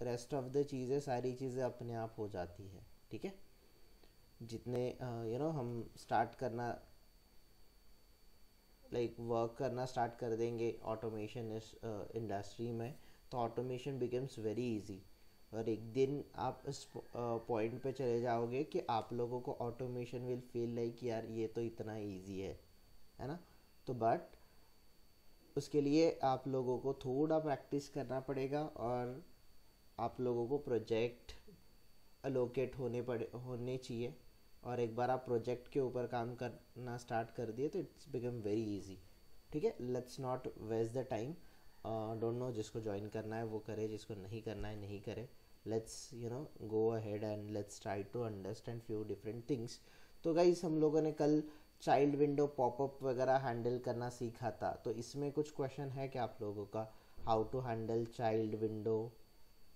Rest of the चीज़ें, सारी चीज़ें अपने आप हो जाती है, ठीक है। जितने हम स्टार्ट करना, लाइक वर्क करना स्टार्ट कर देंगे ऑटोमेशन इस इंडस्ट्री में, तो ऑटोमेशन बिकम्स वेरी इजी। और एक दिन आप इस पॉइंट पे चले जाओगे कि आप लोगों को ऑटोमेशन विल फील लाइक यार ये तो इतना इजी है ना। तो बट उसके लिए आप लोगों को थोड़ा प्रैक्टिस करना पड़ेगा, और आप लोगों को प्रोजेक्ट अलोकेट होने चाहिए। और एक बार आप प्रोजेक्ट के ऊपर काम करना स्टार्ट कर दिए तो इट्स बिकम वेरी इजी, ठीक है। Let's not waste the time. Don't know, जिसको ज्वाइन करना है वो करे, जिसको नहीं करना है नहीं करे। Let's go ahead and let's try to understand few different things. तो गाइस, हम लोगों ने कल चाइल्ड विंडो पॉपअप वगैरह हैंडल करना सीखा था, तो इसमें कुछ क्वेश्चन है क्या आप लोगों का? How to handle child window,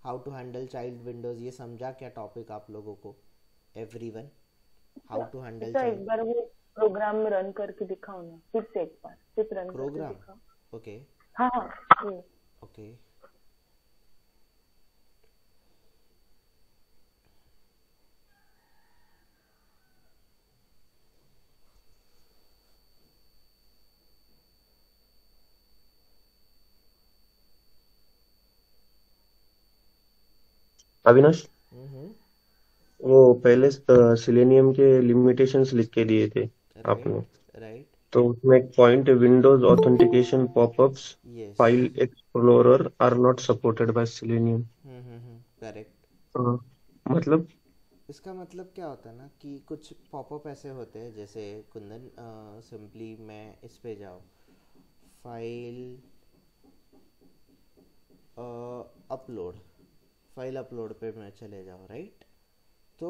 how to handle child windows, ये समझा क्या टॉपिक आप लोगों को? एवरीवन, हाउ टू हैंडल अच्छा, चाइल्ड एक बार वो प्रोग्राम में रन करके दिखाओ ना, फिर से एक बार सिर्फ रन करके प्रोग्राम? दिखाओ। ओके, हाँ हाँ। ये ओके। अविनाश, हम्म। वो पहले सिलेनियम के लिमिटेशंस लिख के दिए थे राइट, आपने। राइट। तो उसमें एक पॉइंट है, windows authentication popups yes. File explorer are not supported by Selenium. Correct. हाँ, मतलब। इसका मतलब क्या होता है ना कि कुछ पॉपअप ऐसे होते हैं, जैसे कुंदन, सिंपली मैं इस पे जाओ, फाइल अपलोड, फाइल अपलोड पे मैं चले जाऊँ, राइट। तो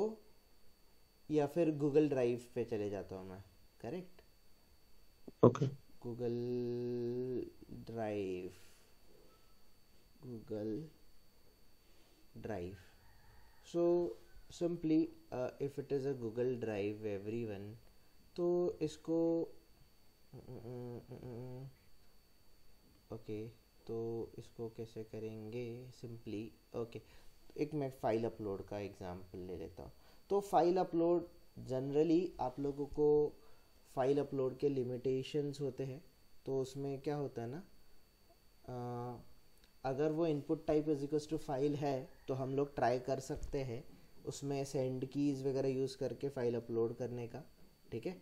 या फिर गूगल ड्राइव पे चले जाता हूँ मैं, correct. Okay. Google drive, Google drive. So simply, if it is a Google drive everyone, तो इसको ओके, तो इसको कैसे करेंगे सिंपली? ओके, एक मैं फ़ाइल अपलोड का एग्जांपल ले लेता हूँ। तो फाइल अपलोड, जनरली आप लोगों को फाइल अपलोड के लिमिटेशंस होते हैं। तो उसमें क्या होता है ना, अ, अगर वो input type is equals to file है, तो हम लोग ट्राई कर सकते हैं उसमें सेंड कीज़ वगैरह यूज़ करके फ़ाइल अपलोड करने का, ठीक है।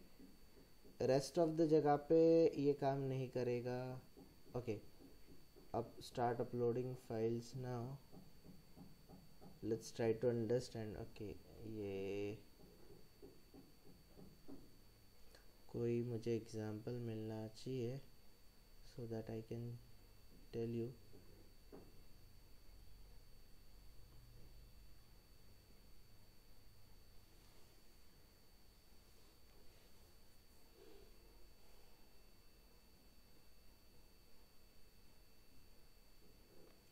रेस्ट ऑफ द जगह पे ये काम नहीं करेगा। ओके, अब start uploading files now, let's try to understand. Okay, ये कोई मुझे एग्जांपल मिलना चाहिए so that I can tell you.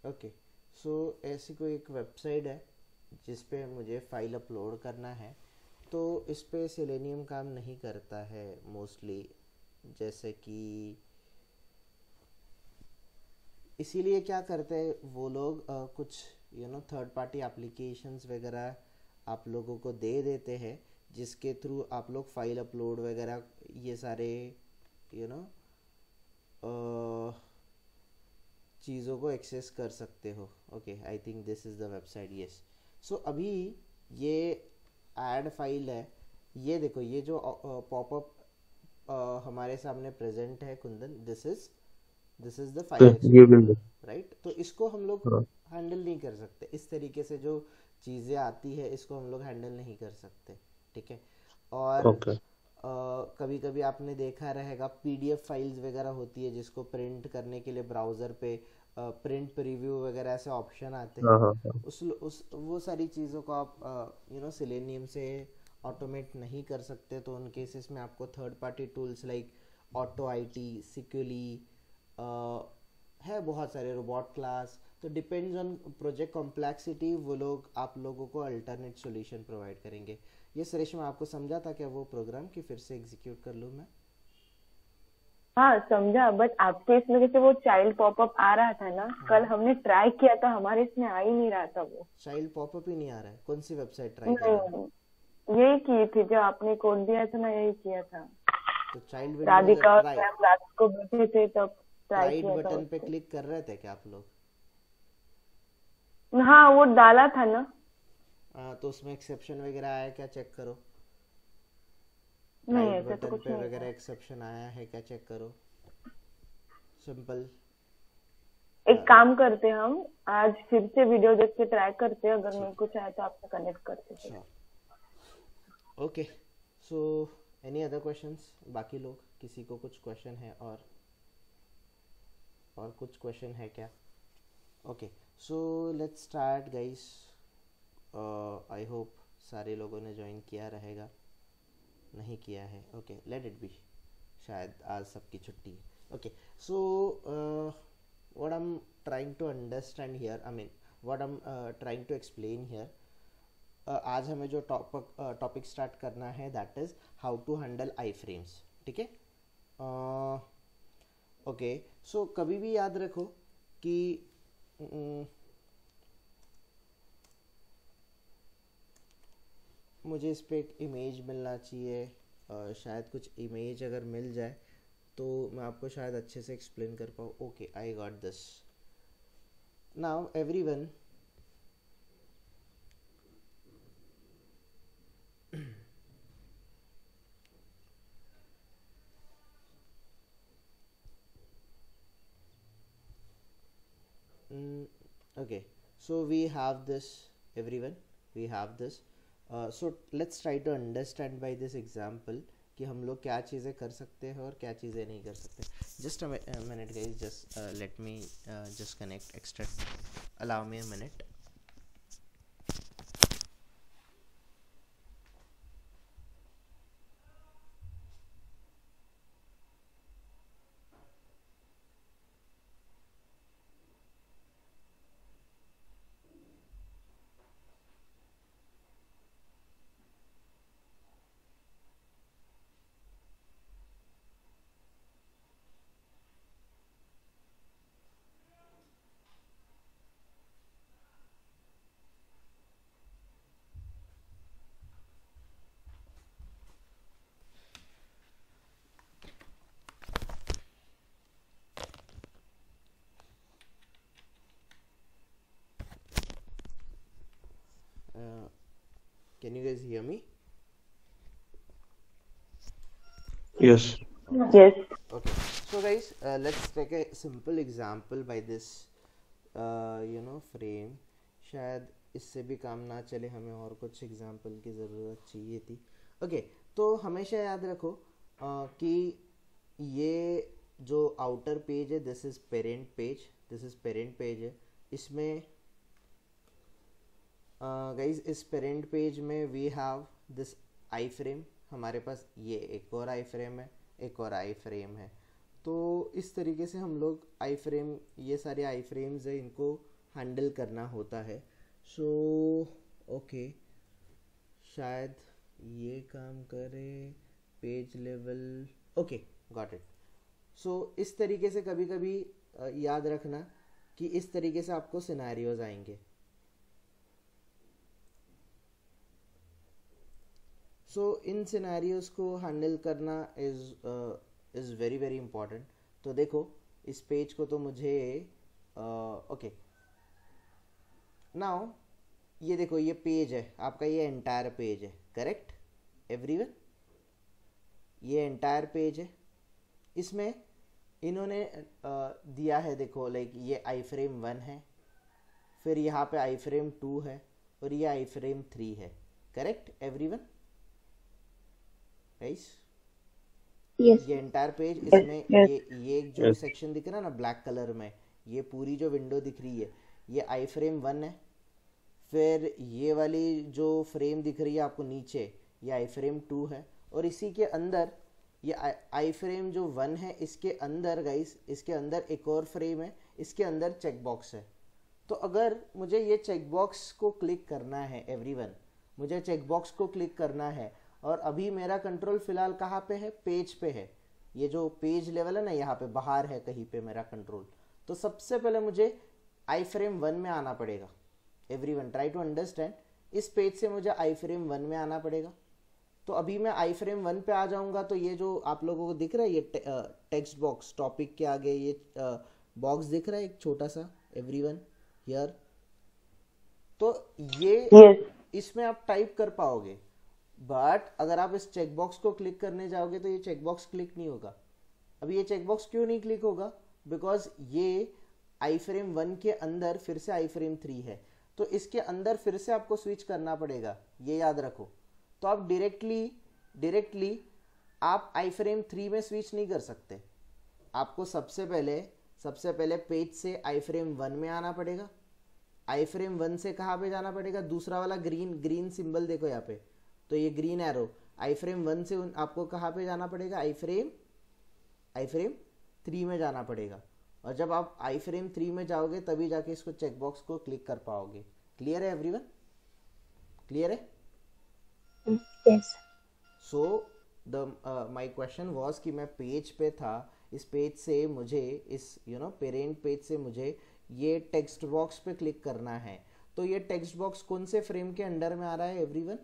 Okay, so ऐसी कोई एक वेबसाइट है जिस पे मुझे फ़ाइल अपलोड करना है, तो इस पे सेलेनियम काम नहीं करता है मोस्टली। जैसे कि इसीलिए क्या करते हैं वो लोग, कुछ थर्ड पार्टी एप्लीकेशंस वगैरह आप लोगों को दे देते हैं, जिसके थ्रू आप लोग फाइल अपलोड वगैरह ये सारे यू नो चीज़ों को एक्सेस कर सकते हो। Okay, I think this is the website, yes. So अभी ये ऐड फाइल है, ये देखो, ये जो पॉपअप हमारे सामने प्रेजेंट है Kundan, this is the file ये विंडो। Explorer, right. तो इसको हम लोग हाँ। हैंडल नहीं कर सकते, इस तरीके से जो चीज़ें आती है इसको हम लोग हैंडल नहीं कर सकते, ठीक है। और ओके। कभी कभी आपने देखा रहेगा पीडीएफ फाइल्स वगैरह होती है, जिसको प्रिंट करने के लिए ब्राउज़र पे प्रिंट प्रीव्यू वगैरह ऐसे ऑप्शन आते हैं। हाँ हाँ हाँ। उस वो सारी चीज़ों को आप सिलेनियम से ऑटोमेट नहीं कर सकते, तो उन केसेस में आपको third party tools like AutoIt, Sikuli, है बहुत सारे, रोबोट क्लास। तो डिपेंड्स ऑन प्रोजेक्ट कॉम्प्लेक्सिटी, वो लोग आप लोगों को अल्टरनेट सॉल्यूशन प्रोवाइड करेंगे। ये सुरेश, मैं आपको समझा था क्या वो प्रोग्राम, कि फिर से एग्जीक्यूट कर लूँ मैं? हाँ समझा, बट आपके इसमें जैसे वो चाइल्ड पॉपअप आ रहा था ना, कल हमने ट्राई किया था, हमारे इसमें आ ही नहीं रहा था वो। चाइल्ड पॉपअप ही नहीं आ रहा है? कौन सी वेबसाइट ट्राई कर रहे हो? नहीं, यही की थी जो आपने कोड दिया था ना, यही किया था। तो चाइल्ड विंडो में राधिका और ट्राई मैम रात को बैठे थे तब ट्राई राइट किया था बटन पे उसको। क्लिक कर रहे थे क्या आप लोग? हाँ वो डाला था ना। तो उसमें एक्सेप्शन वगैरह आया क्या, चेक करो। नहीं राइट ऐसा तो बटन कुछ पे नहीं वगैरह था। एक्सेप्शन आया है क्या, चेक करो। सिंपल। एक काम करते हैं, हम आज फिर से वीडियो देख के ट्राई करते हैं, अगर नहीं ठीक, कुछ आया तो आपसे कनेक्ट करते हैं। Sure. Okay, so any other questions? बाकी लोग किसी को कुछ क्वेश्चन है? और कुछ क्वेश्चन है क्या? Okay, so let's start guys. I hope सारे लोगों ने ज्वाइन किया रहेगा। नहीं किया है, ओके लेट इट बी, शायद आज सबकी छुट्टी है। Okay, so what I'm trying to understand here, I mean what I'm trying to explain here, आज हमें जो टॉपिक स्टार्ट करना है that is how to handle iframes. ठीक है, ओके। सो कभी भी याद रखो कि मुझे इस पे एक इमेज मिलना चाहिए। शायद कुछ इमेज अगर मिल जाए तो मैं आपको शायद अच्छे से एक्सप्लेन कर पाऊँ। Okay, I got this now everyone. Okay, so we have this, everyone, we have this. So let's try to understand by this example कि हम लोग क्या चीज़ें कर सकते हैं और क्या चीज़ें नहीं कर सकते। Just a minute guys, just let me just connect extract, allow me a minute. Can you guys hear me? Yes. Yes. Okay, so guys, let's take a simple example by this frame. शायद इससे भी काम ना चले, हमें और कुछ example की ज़रूरत चाहिए थी। ओके, तो हमेशा याद रखो कि ये जो आउटर पेज है this is parent page, this is parent page है। इसमें गाइज इस पेरेंट पेज में we have this iframe, हमारे पास ये एक और आई फ्रेम है, एक और आई फ्रेम है। तो इस तरीके से हम लोग आई फ्रेम, ये सारे आई फ्रेम्स है, इनको हैंडल करना होता है। सो ओके, शायद ये काम करे page level. Okay, got it. So इस तरीके से कभी कभी याद रखना कि इस तरीके से आपको सिनेरियोज आएंगे। सो इन सिनेरियोज को हैंडल करना इज़ वेरी वेरी इंपॉर्टेंट। तो देखो इस पेज को तो मुझे ओके नाउ ये देखो ये पेज है आपका, ये एंटायर पेज है, करेक्ट एवरीवन? ये एंटायर पेज है, इसमें इन्होंने दिया है, देखो लाइक ये आई फ्रेम 1 है, फिर यहाँ पे आई फ्रेम 2 है और ये आई फ्रेम 3 है, करेक्ट एवरीवन? राइट? ये एंटायर पेज, इसमें ये जो सेक्शन दिख रहा है ना ब्लैक कलर में, ये पूरी जो विंडो दिख रही है ये आई फ्रेम 1 है। फिर ये वाली जो फ्रेम दिख रही है आपको नीचे, ये आई फ्रेम 2 है। और इसी के अंदर ये आई फ्रेम जो 1 है, इसके अंदर गाइस, इसके अंदर एक और फ्रेम है, इसके अंदर चेक बॉक्स है। तो अगर मुझे ये चेक बॉक्स को क्लिक करना है एवरीवन, मुझे चेक बॉक्स को क्लिक करना है, और अभी मेरा कंट्रोल फिलहाल कहाँ पे है? पेज पे है। ये जो पेज लेवल है ना यहाँ पे बाहर है कहीं पे मेरा कंट्रोल, तो सबसे पहले मुझे आई फ्रेम 1 में आना पड़ेगा। एवरीवन ट्राई टू अंडरस्टैंड, इस पेज से मुझे आई फ्रेम 1 में आना पड़ेगा। तो अभी मैं आई फ्रेम 1 पे आ जाऊंगा तो ये जो आप लोगों को दिख रहा है ये टेक्स्ट बॉक्स टॉपिक के आगे ये बॉक्स दिख रहा है एक छोटा सा, एवरीवन हियर, तो ये Yes. इसमें आप टाइप कर पाओगे। बट अगर आप इस चेक बॉक्स को क्लिक करने जाओगे तो ये चेक बॉक्स क्लिक नहीं होगा। अभी ये चेक बॉक्स क्यों नहीं क्लिक होगा? बिकॉज ये आई फ्रेम 1 के अंदर फिर से आई फ्रेम 3 है, तो इसके अंदर फिर से आपको स्विच करना पड़ेगा, ये याद रखो। तो आप डायरेक्टली आप आई फ्रेम 3 में स्विच नहीं कर सकते। आपको सबसे पहले पेज से आई फ्रेम 1 में आना पड़ेगा। आई फ्रेम 1 से कहाँ पे जाना पड़ेगा? दूसरा वाला ग्रीन सिंबल देखो यहाँ पे, तो ये ग्रीन एरो, आई फ्रेम 1 से आपको कहाँ पे जाना पड़ेगा? आई फ्रेम 3 में जाना पड़ेगा। और जब आप आई फ्रेम 3 में जाओगे तभी जाके इसको चेक बॉक्स को क्लिक कर पाओगे। क्लियर है एवरीवन? क्लियर है? Yes. So my question was कि मैं पेज पे था, इस पेज से मुझे इस पेरेंट पेज से मुझे ये टेक्स्ट बॉक्स पे क्लिक करना है। तो ये टेक्स्ट बॉक्स कौन से फ्रेम के अंडर में आ रहा है एवरीवन?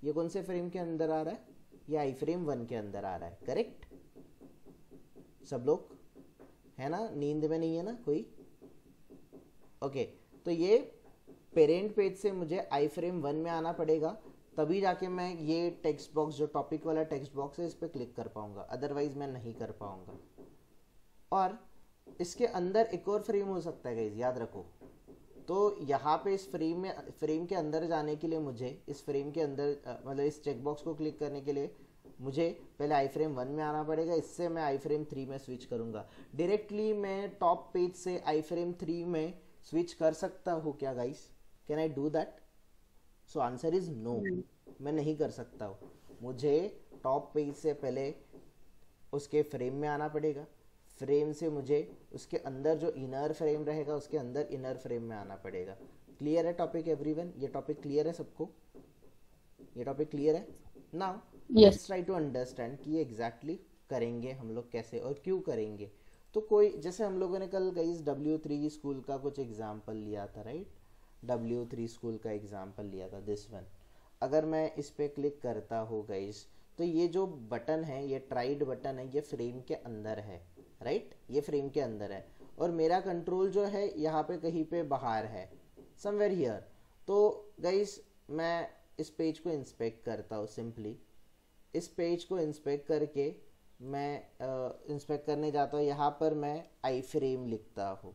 ये कौन से फ्रेम के अंदर आ रहा है? ये आई फ्रेम 1 के अंदर आ रहा है, करेक्ट? सब लोग है ना? नींद में नहीं है ना कोई? ओके, तो ये पेरेंट पेज से मुझे आई फ्रेम 1 में आना पड़ेगा, तभी जाके मैं ये टेक्स्ट बॉक्स जो टॉपिक वाला टेक्स्ट बॉक्स है इस पर क्लिक कर पाऊंगा, अदरवाइज मैं नहीं कर पाऊंगा। और इसके अंदर एक और फ्रेम हो सकता है गाइस, याद रखो। तो यहाँ पे इस फ्रेम के अंदर जाने के लिए मुझे इस फ्रेम के अंदर मतलब इस चेक बॉक्स को क्लिक करने के लिए मुझे पहले आई फ्रेम 1 में आना पड़ेगा, इससे मैं आई फ्रेम 3 में स्विच करूंगा। डायरेक्टली मैं टॉप पेज से आई फ्रेम 3 में स्विच कर सकता हूँ क्या guys? Can I do that? So answer is no, मैं नहीं कर सकता हूँ। मुझे टॉप पेज से पहले उसके फ्रेम में आना पड़ेगा, फ्रेम से मुझे उसके अंदर जो इनर फ्रेम रहेगा उसके अंदर इनर फ्रेम में आना पड़ेगा। क्लियर है टॉपिक एवरीवन? ये टॉपिक क्लियर है सबको? ये टॉपिक क्लियर है? Now let's try to understand कि ये एग्जैक्टली करेंगे हम लोग कैसे और क्यों करेंगे। तो कोई जैसे हम लोगों ने कल गाइस W3 स्कूल का कुछ एग्जाम्पल लिया था, राइट? W3 स्कूल का एग्जाम्पल लिया था, दिस वन। अगर मैं इस पे क्लिक करता हूँ गाइस, तो ये जो बटन है, ये ट्राइड बटन है, ये फ्रेम के अंदर है, राइट? ये फ्रेम के अंदर है और मेरा कंट्रोल जो है यहाँ पे कहीं पे बाहर है, समवेयर हियर। तो गाइस मैं इस पेज को इंस्पेक्ट करता हूँ, सिंपली इस पेज को इंस्पेक्ट करके मैं इंस्पेक्ट करने जाता हूँ, यहाँ पर मैं आई फ्रेम लिखता हूँ।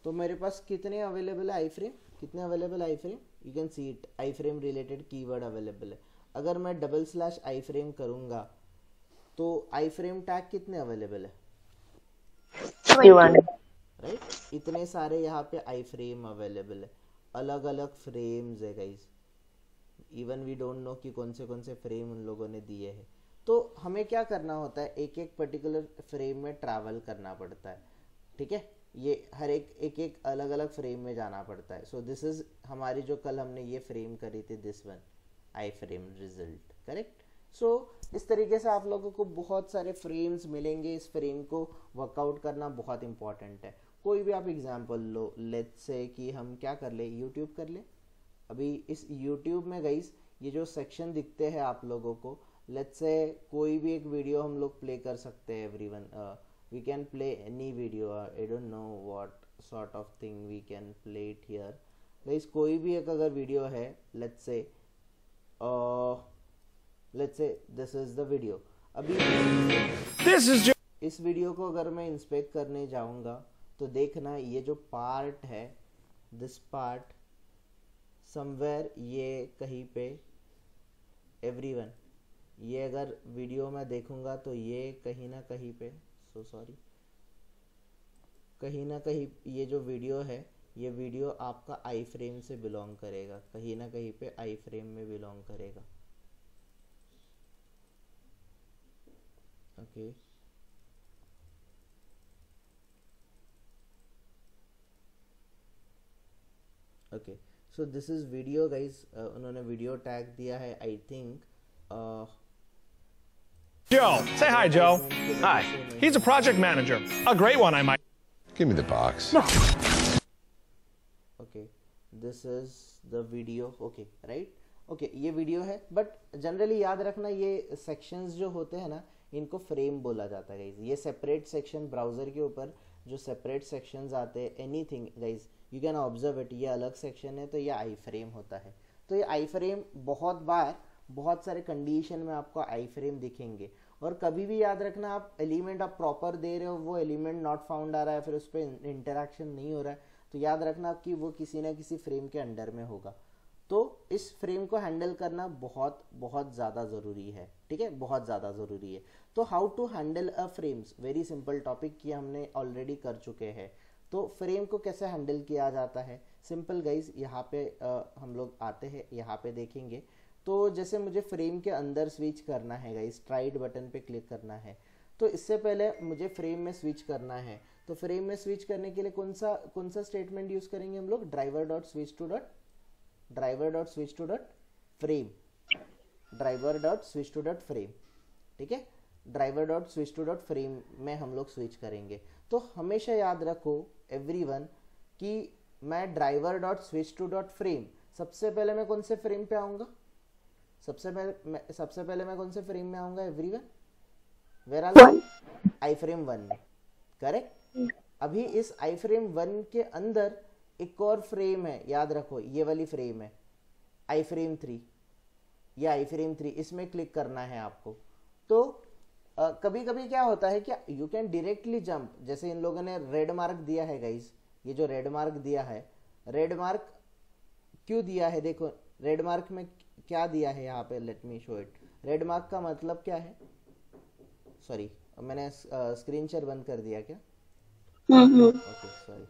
तो मेरे पास कितने अवेलेबल है आई फ्रेम? कितने available I frame? You can see it, I frame related keyword available है। अगर मैं / आई फ्रेम करूँगा तो आई फ्रेम टैग कितने अवेलेबल है? 21. राइट? इतने सारे यहाँ पे आई फ्रेम अवेलेबल है, अलग अलग फ्रेम्स है guys. Even we don't know कि कौन से फ्रेम उन लोगों ने दिए हैं। तो हमें क्या करना होता है, एक एक पर्टिकुलर फ्रेम में ट्रैवल करना पड़ता है, ठीक है? ये हर एक अलग अलग फ्रेम में जाना पड़ता है। सो दिस इज हमारी जो कल हमने ये फ्रेम करी थी, this one iframe result, correct? So इस तरीके से आप लोगों को बहुत सारे फ्रेम्स मिलेंगे। इस फ्रेम को वर्कआउट करना बहुत इंपॉर्टेंट है। कोई भी आप एग्जांपल लो, लेट्स से कि हम क्या कर ले, यूट्यूब कर ले। अभी इस यूट्यूब में गाइस ये जो सेक्शन दिखते हैं आप लोगों को, लेट्स से कोई भी एक वीडियो हम लोग प्ले कर सकते हैं everyone. We can play any video, I don't know what sort of thing we can play it here guys. कोई भी एक अगर वीडियो है, let's say this is the video. अभी इस वीडियो को अगर मैं इंस्पेक्ट करने जाऊंगा तो देखना ये जो पार्ट है, दिस पार्ट समवेयर, ये कहीं पे एवरीवन, ये अगर वीडियो में देखूंगा तो ये कहीं ना कहीं पे, सो सॉरी, कहीं ना कहीं ये जो वीडियो है, ये वीडियो आपका आई फ्रेम से बिलोंग करेगा, कहीं ना कहीं पे आई फ्रेम में बिलोंग करेगा। Okay, okay, so this is video guys. उन्होंने वीडियो टैग दिया है, I think Joe. Say hi, Joe. Hi. He's a project manager. A great one, I might. Give me the box. Okay, this is the video. Okay right. Okay, ये video है, but generally याद रखना ये sections जो होते हैं ना, इनको फ्रेम बोला जाता है गाइज. ये सेपरेट सेक्शन ब्राउजर के ऊपर जो सेपरेट सेक्शंस आते हैं, anything guys you can observe it, ये अलग सेक्शन है तो ये आई फ्रेम होता है. तो ये आई फ्रेम बहुत बार बहुत सारे कंडीशन में आपको आई फ्रेम दिखेंगे. और कभी भी याद रखना, आप एलिमेंट आप प्रॉपर दे रहे हो, वो एलिमेंट नॉट फाउंड आ रहा है, फिर उस पर इंटरेक्शन नहीं हो रहा है, तो याद रखना कि वो किसी ना किसी फ्रेम के अंडर में होगा. तो इस फ्रेम को हैंडल करना बहुत बहुत ज़्यादा ज़रूरी है. ठीक है, बहुत ज़्यादा ज़रूरी है. तो how to handle a frames, very simple topic की हमने ऑलरेडी कर चुके हैं. तो फ्रेम को कैसे हैंडल किया जाता है, सिंपल गाइज. यहाँ पे हम लोग आते हैं, यहाँ पे देखेंगे. तो जैसे मुझे फ्रेम के अंदर स्विच करना है गाइज, राइट बटन पे क्लिक करना है. तो इससे पहले मुझे फ्रेम में स्विच करना है. तो फ्रेम में स्विच करने के लिए कौन सा स्टेटमेंट यूज करेंगे हम लोग, driver dot switch to dot frame. Driver dot switch to dot frame. ठीक है, driver dot switch to dot frame में हम लोग स्विच करेंगे. तो हमेशा याद रखो एवरीवन कि मैं driver dot switch to dot frame, सबसे पहले मैं कौन से फ्रेम पे आऊंगा, सबसे पहले मैं कौन से फ्रेम में आऊंगा everyone, where are I frame 1 में. करेक्ट. अभी इस आई फ्रेम 1 के अंदर एक और फ्रेम है, याद रखो ये वाली फ्रेम है आई फ्रेम 3. या आई फ्रेम 3, इसमें क्लिक करना है आपको. तो कभी कभी क्या होता है कि यू कैन डायरेक्टली जंप, जैसे इन लोगों ने रेड मार्क दिया है गाइज, ये जो रेड मार्क दिया है, रेड मार्क क्यों दिया है, देखो रेड मार्क में क्या दिया है यहाँ पे, let me show it. Red mark का मतलब क्या है, सॉरी मैंने स्क्रीन शेयर बंद कर दिया क्या, okay sorry.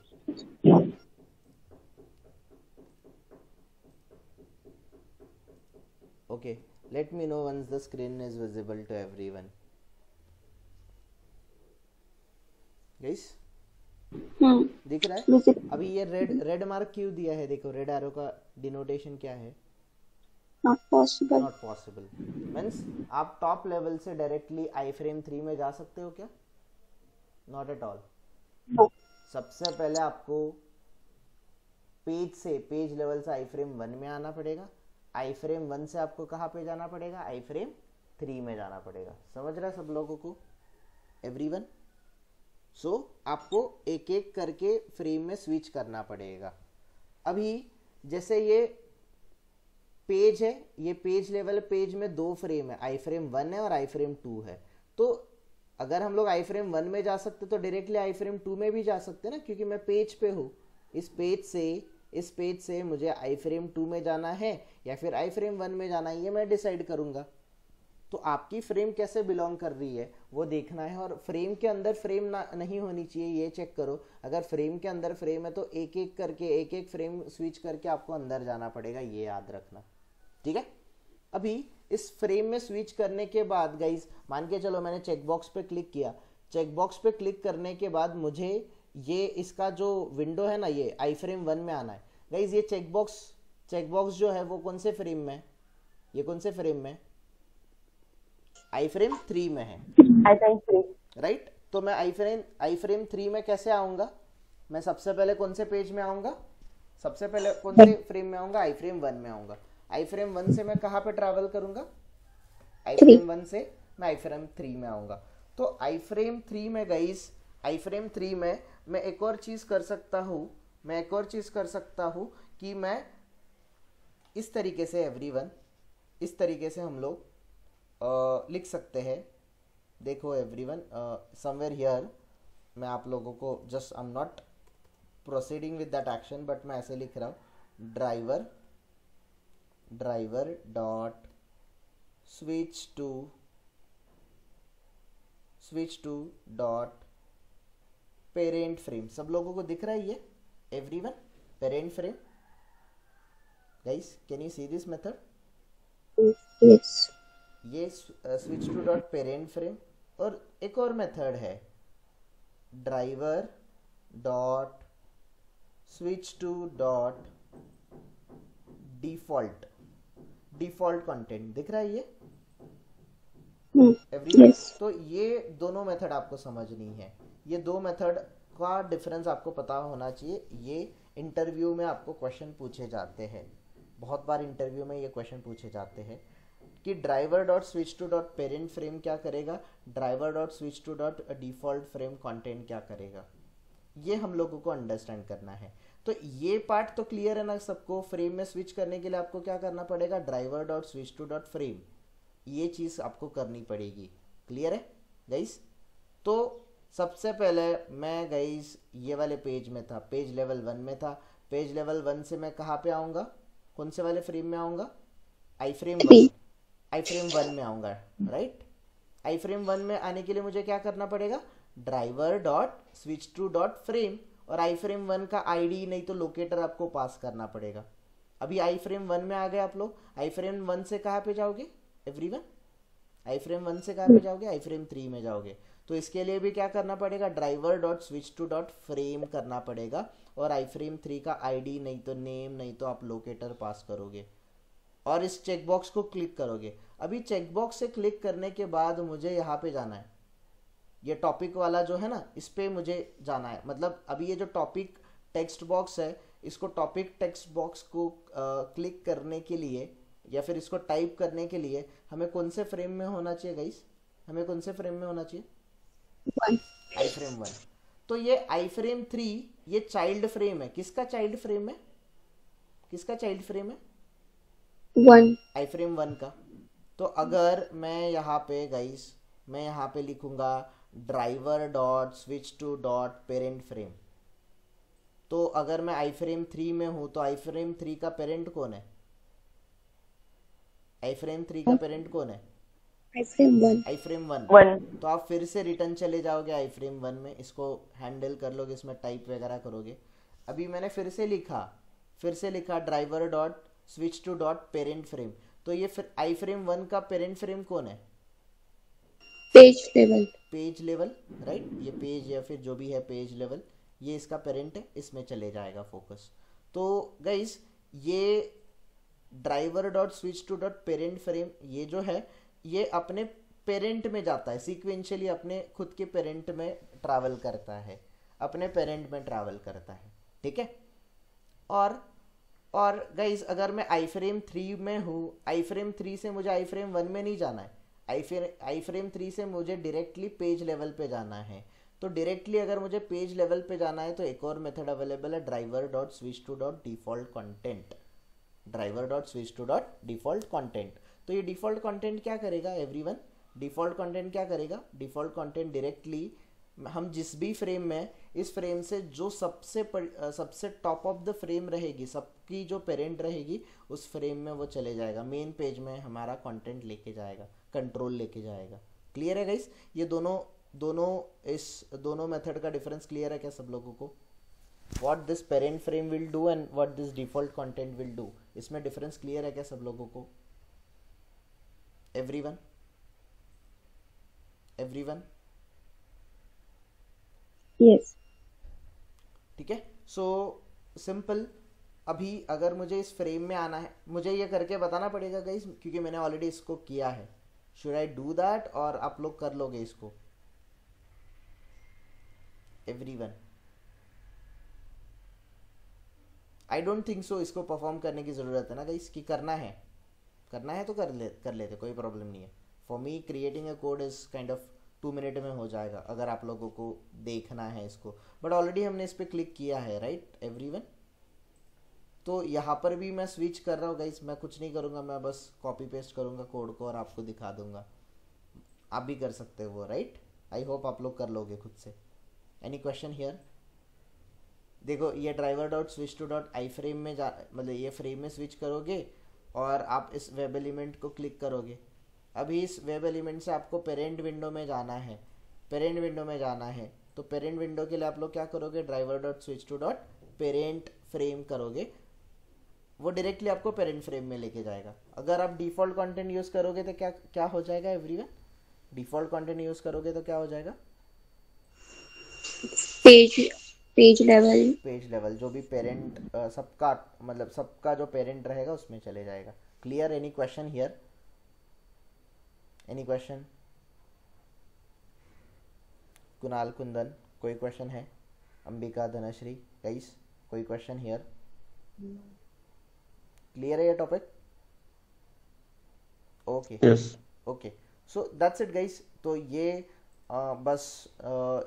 Okay, let me know once the screen is visible to everyone. Guys, दिख रहा है. अभी ये रेड मार्क क्यों दिया है, देखो रेड एरो का डिनोटेशन क्या है, नॉट पॉसिबल. मीन्स आप टॉप लेवल से डायरेक्टली आई फ्रेम 3 में जा सकते हो क्या, नॉट एट ऑल. सबसे पहले आपको पेज लेवल से आई फ्रेम 1 में आना पड़ेगा. आई फ्रेम 1 से आपको कहाँ पे जाना पड़ेगा, आई फ्रेम 3 में जाना पड़ेगा. समझ रहा है सब लोगों को एवरीवन. सो आपको एक एक करके फ्रेम में स्विच करना पड़ेगा. अभी जैसे ये पेज है, ये पेज लेवल पेज में 2 फ्रेम है, आई फ्रेम 1 है और आई फ्रेम 2 है. तो अगर हम लोग आई फ्रेम 1 में जा सकते तो डायरेक्टली आई फ्रेम 2 में भी जा सकते ना, क्योंकि मैं पेज पे हूँ. इस पेज से मुझे आई फ्रेम 2 में जाना है या फिर आई फ्रेम 1 में जाना है, ये मैं डिसाइड करूंगा. तो आपकी फ्रेम कैसे बिलोंग कर रही है वो देखना है. और फ्रेम के अंदर फ्रेम नहीं होनी चाहिए, ये चेक करो. अगर फ्रेम के अंदर फ्रेम है तो एक एक फ्रेम स्विच करके आपको अंदर जाना पड़ेगा, ये याद रखना. ठीक है. अभी इस फ्रेम में स्विच करने के बाद गाइज, मान के चलो मैंने चेकबॉक्स पे क्लिक किया. चेकबॉक्स पे क्लिक करने के बाद मुझे ये इसका जो विंडो है ना, ये आई फ्रेम 1 में आना है गाइज. ये चेकबॉक्स जो है वो कौन से फ्रेम में, ये कौन से फ्रेम में, आई फ्रेम 3 में है, राइट. तो मैं आई फ्रेम 3 में कैसे आऊंगा, मैं सबसे पहले कौन से पेज में आऊंगा, सबसे पहले कौन से फ्रेम में आऊंगा, आई फ्रेम 1 में आऊंगा. आई फ्रेम 1 से मैं कहाँ पे ट्रैवल करूंगा, आई फ्रेम 1 से मैं आई फ्रेम 3 में आऊंगा. तो आई फ्रेम 3 में गाइस, आई फ्रेम 3 में मैं एक और चीज कर सकता हूँ कि मैं इस तरीके से एवरीवन, इस तरीके से हम लोग लिख सकते हैं. देखो एवरीवन, समवेयर हियर मैं आप लोगों को just I am not proceeding with that action, but मैं ऐसे लिख रहा हूँ, driver dot switch to dot parent frame. सब लोगों को दिख रहा है ये everyone, parent frame. Guys can you see this method, ये switch to dot parent frame. और एक और मेथड है, driver dot switch to dot default content. दिख रहा है ये, एवरीवन। यस। तो ये दोनों मेथड आपको समझनी है, ये दो मेथड का डिफरेंस आपको पता होना चाहिए। ये इंटरव्यू में आपको क्वेश्चन पूछे जाते हैं, बहुत बार इंटरव्यू में ये क्वेश्चन पूछे जाते हैं कि driver dot switch to dot parent frame क्या करेगा, driver dot switch to dot default frame content क्या करेगा। ये हम लोगों को अंडरस्टैंड करना है। तो ये पार्ट तो क्लियर है ना सबको। फ्रेम में स्विच करने के लिए आपको क्या करना पड़ेगा, driver dot switch to dot frame, ये चीज़ आपको करनी पड़ेगी। क्लियर है गाइस? तो सबसे पहले मैं गाइस ये वाले पेज में था, पेज लेवल 1 में था। पेज लेवल 1 से मैं कहाँ पे आऊँगा, कौन से वाले फ्रेम में आऊँगा, आई फ्रेम 1, आई फ्रेम 1 में आऊँगा, राइट। आई फ्रेम 1 में आने के लिए मुझे क्या करना पड़ेगा, driver dot switch to dot frame, और आई फ्रेम 1 का आईडी नहीं तो लोकेटर आपको पास करना पड़ेगा। अभी आई फ्रेम 1 में आ गए आप लोग। आई फ्रेम 1 से कहाँ पे जाओगे एवरीवन, आई फ्रेम 1 से कहाँ पे जाओगे, आई फ्रेम 3 में जाओगे। तो इसके लिए भी क्या करना पड़ेगा, driver dot switch to dot frame करना पड़ेगा, और आई फ्रेम 3 का आईडी नहीं तो नेम नहीं तो आप लोकेटर पास करोगे, और इस चेकबॉक्स को क्लिक करोगे। अभी चेकबॉक्स से क्लिक करने के बाद मुझे यहाँ पे जाना है, ये टॉपिक वाला जो है ना, इस पे मुझे जाना है। मतलब अभी ये जो टॉपिक टेक्स्ट बॉक्स है, इसको टॉपिक टेक्स्ट बॉक्स को क्लिक करने के लिए या फिर इसको टाइप करने के लिए हमें कौन से फ्रेम में होना चाहिए गाइस, हमें कौन से फ्रेम में होना चाहिए, आई फ्रेम 1। तो ये आई फ्रेम 3 ये चाइल्ड फ्रेम है, किसका चाइल्ड फ्रेम है, किसका चाइल्ड फ्रेम है, 1, आई फ्रेम 1 का। तो अगर मैं यहाँ पे गाइस, मैं यहाँ पे लिखूंगा driver dot switch to dot parent frame, तो अगर मैं आई फ्रेम 3 में हूँ तो आई फ्रेम 3 का पेरेंट कौन है, आई फ्रेम 3 का पेरेंट कौन है, आई फ्रेम 1, आई फ्रेम 1। 1। तो आप फिर से रिटर्न चले जाओगे आई फ्रेम 1 में, इसको हैंडल कर लोगे, इसमें टाइप वगैरह करोगे। अभी मैंने फिर से लिखा driver dot switch to dot parent frame, तो ये फिर आई फ्रेम 1 का पेरेंट फ्रेम कौन है, page level, page level, right. ये पेज या फिर जो भी है पेज लेवल, ये इसका पेरेंट है, इसमें चले जाएगा फोकस। तो गाइस ये driver dot switch to dot parent frame ये जो है ये अपने पेरेंट में जाता है, सीक्वेंशियली अपने खुद के पेरेंट में ट्रैवल करता है, अपने पेरेंट में ट्रैवल करता है, ठीक है। और गाइस अगर मैं आई फ्रेम 3 में हूँ, आई फ्रेम 3 से मुझे आई फ्रेम 1 में नहीं जाना है, आई फ्रेम 3 से मुझे डायरेक्टली पेज लेवल पे जाना है। तो डायरेक्टली अगर मुझे पेज लेवल पे जाना है तो एक और मेथड अवेलेबल है, driver dot switch to dot default content, driver dot switch to dot default content. तो ये डिफॉल्ट कंटेंट क्या करेगा एवरीवन, डिफॉल्ट कंटेंट क्या करेगा, डिफॉल्ट कंटेंट डायरेक्टली हम जिस भी फ्रेम में, इस फ्रेम से जो सबसे टॉप ऑफ द फ्रेम रहेगी, सबकी जो पेरेंट रहेगी उस फ्रेम में वो चले जाएगा, मेन पेज में हमारा कंटेंट लेके जाएगा, कंट्रोल लेके जाएगा। क्लियर है गाइस? ये दोनों मेथड का डिफरेंस क्लियर है क्या सब लोगों को? What this parent frame will do and what this default content will do, इसमें डिफरेंस क्लियर है क्या सब लोगों को? Everyone yes. ठीक है। So simple. अभी अगर मुझे इस फ्रेम में आना है, मुझे ये करके बताना पड़ेगा गाइस, क्योंकि मैंने ऑलरेडी इसको किया है। शुड आई डू दैट और आप लोग कर लोगे इसको everyone? I don't think so इसको परफॉर्म करने की ज़रूरत है ना गाइस, कि करना है तो कर लेते, कोई प्रॉब्लम नहीं है। For me creating a code is kind of 2 minute में हो जाएगा अगर आप लोगों को देखना है इसको, बट ऑलरेडी हमने इस पर क्लिक किया है, राइट एवरीवन? तो यहाँ पर भी मैं स्विच कर रहा हूँ गाइस, मैं कुछ नहीं करूँगा, मैं बस कॉपी पेस्ट करूँगा कोड को और आपको दिखा दूंगा। आप भी कर सकते हो वो, राइट? आई होप आप लोग कर लोगे खुद से। Any question here? देखो ये driver dot switch to dot I frame में मतलब ये फ्रेम में स्विच करोगे और आप इस वेब एलिमेंट को क्लिक करोगे। अभी इस वेब एलिमेंट से आपको पेरेंट विंडो में जाना है, तो पेरेंट विंडो के लिए आप लोग क्या करोगे, driver dot switch to dot parent frame करोगे, वो डायरेक्टली आपको पेरेंट फ्रेम में लेके जाएगा। अगर आप डिफॉल्ट कंटेंट यूज़ करोगे तो क्या हो जाएगा एवरीवन? डिफॉल्ट कंटेंट यूज़ करोगे तो क्या हो जाएगा? पेज लेवल जो भी पेरेंट सबका जो पेरेंट रहेगा उसमें चले जाएगा। Clear? Any question here? Any question? Kunal, Kundan, कोई क्वेश्चन है? अंबिका, धनश्री, गाइस कोई क्वेश्चन हियर? क्लियर है ये topic? Okay yes. Okay, so that's it guys. तो ये बस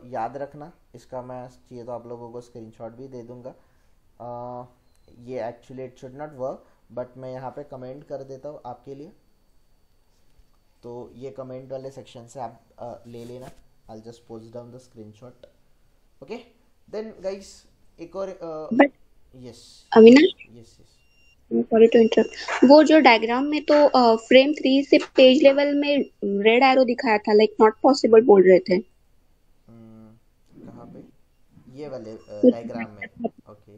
याद रखना इसका, मैं चाहिए तो आप लोगों को स्क्रीनशॉट भी दे दूंगा। ये actually it should not work, but मैं यहाँ पे कमेंट कर देता हूँ आपके लिए, तो ये कमेंट वाले सेक्शन से आप ले लेना। I just post down the screenshot. Okay then guys, एक और but yes Avinash, yes yes sorry to interrupt, वो जो डायग्राम में तो फ्रेम 3 से पेज लेवल में रेड एरो दिखाया था, लाइक नॉट पॉसिबल बोल रहे थे। कहाँ पे? ये वाले डायग्राम में? Okay,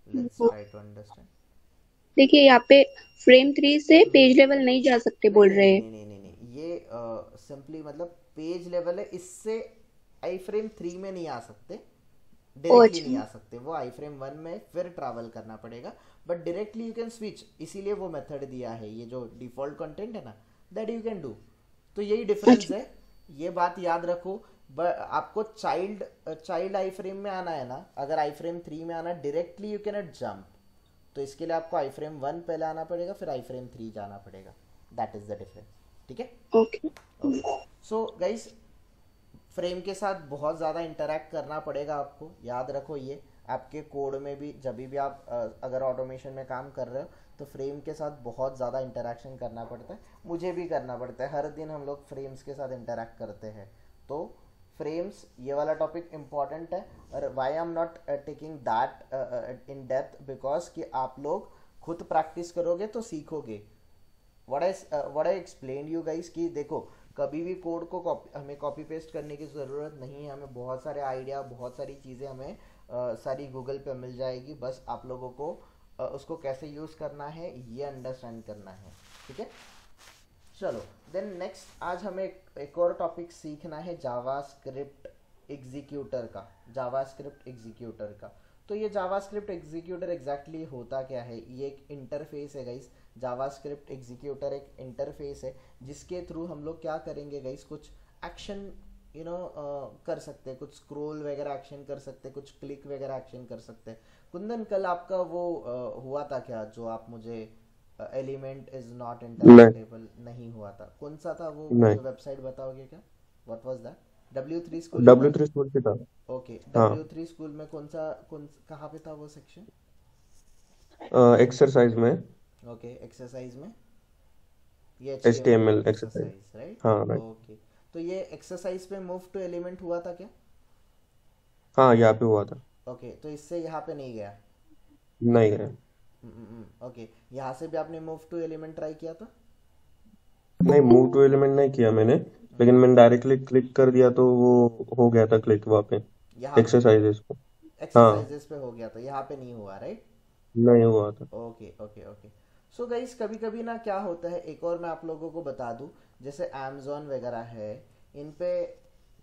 let's try to understand. देखिए यहाँ पे फ्रेम 3 से पेज लेवल नहीं जा सकते बोल रहे हैं। नहीं, ये सिंपली मतलब पेज लेवल है, इससे आई फ्रेम 3 में नहीं आ सकते, डायरेक्टली नहीं आ सकते, वो आई फ्रेम 1 में फिर ट्रैवल करना पड़ेगा, but directly you can switch, इसीलिए वो मेथड दिया है, ये जो डिफॉल्ट कंटेंट है ना, दैट यू कैन डू। तो यही डिफरेंस है, ये बात याद रखो। आपको चाइल्ड आई फ्रेम में आना है ना, अगर आई फ्रेम 3 में आना directly you can not jump, तो इसके लिए आपको आई फ्रेम 1 पहले आना पड़ेगा, फिर आई फ्रेम 3 जाना पड़ेगा। दैट इज द डिफरेंस, ठीक है? ओके। सो गाइस, फ्रेम के साथ बहुत ज़्यादा इंटरैक्ट करना पड़ेगा आपको, याद रखो ये आपके कोड में भी, जब भी आप अगर ऑटोमेशन में काम कर रहे हो तो फ्रेम के साथ बहुत ज़्यादा इंटरैक्शन करना पड़ता है, मुझे भी करना पड़ता है, हर दिन हम लोग फ्रेम्स के साथ इंटरैक्ट करते हैं। तो फ्रेम्स, ये वाला टॉपिक इम्पॉर्टेंट है, और why I am not taking that in depth, because कि आप लोग खुद प्रैक्टिस करोगे तो सीखोगे। What I explain you guys, कि देखो कभी भी कोड को हमें कॉपी पेस्ट करने की ज़रूरत नहीं है, हमें बहुत सारे आइडिया, बहुत सारी चीज़ें हमें सारी गूगल पे मिल जाएगी, बस आप लोगों को उसको कैसे यूज़ करना है ये अंडरस्टैंड करना है, ठीक है? चलो देन नेक्स्ट, आज हमें एक और टॉपिक सीखना है जावास्क्रिप्ट एग्जीक्यूटर का। जावास्क्रिप्ट एग्जीक्यूटर का, तो ये जावास्क्रिप्ट एग्जीक्यूटर एग्जैक्टली होता क्या है? ये एक इंटरफेस है गाइस। जावास्क्रिप्ट एग्जीक्यूटर एक इंटरफेस है जिसके थ्रू हम लोग क्या करेंगे गाइस, कुछ एक्शन कर सकते हैं, कुछ स्क्रॉल वगैरह एक्शन कर सकते हैं, कुछ क्लिक वगैरह एक्शन कर सकते हैं। कुंदन, कल आपका वो हुआ था क्या, जो आप मुझे एलिमेंट इज नॉट इंटरप्रेटेबल नहीं हुआ था, कौन सा था वो? नहीं, वेबसाइट बताओगे क्या? What was that? W3 school में था? W3 स्कूल से था। ओके, हाँ, W3 स्कूल में कहाँ पे था वो सेक्शन? एक्सरसाइज में, ओके, एक्सरसाइज में, ये HTML HTML exercise. Exercise, right? हाँ राइट। ओके, तो ये एक्सरसाइज पे मूव टू एलिमेंट हुआ था क्या? हाँ, यहाँ पे हुआ था। ओके, तो इससे यहाँ पे नहीं गया? नहीं गया। ओके, यहाँ से भी आपने मूव टू एलिमेंट ट्राई किया था? नहीं, मूव टू एलिमेंट नहीं किया मैंने, लेकिन मैंने डायरेक्टली क्लिक कर दिया तो वो हो गया था क्लिक वहाँ पे यहाँ पे एक्सरसाइजेस पे। हाँ, एक्सरसाइजेस पे हो गया था, यहाँ पे नहीं हुआ, राइट? नहीं हुआ था। Okay okay okay. So guys, कभी कभी ना क्या होता है, एक और मैं आप लोगों को बता दूं, जैसे अमेज़ॉन वगैरह है, इन पे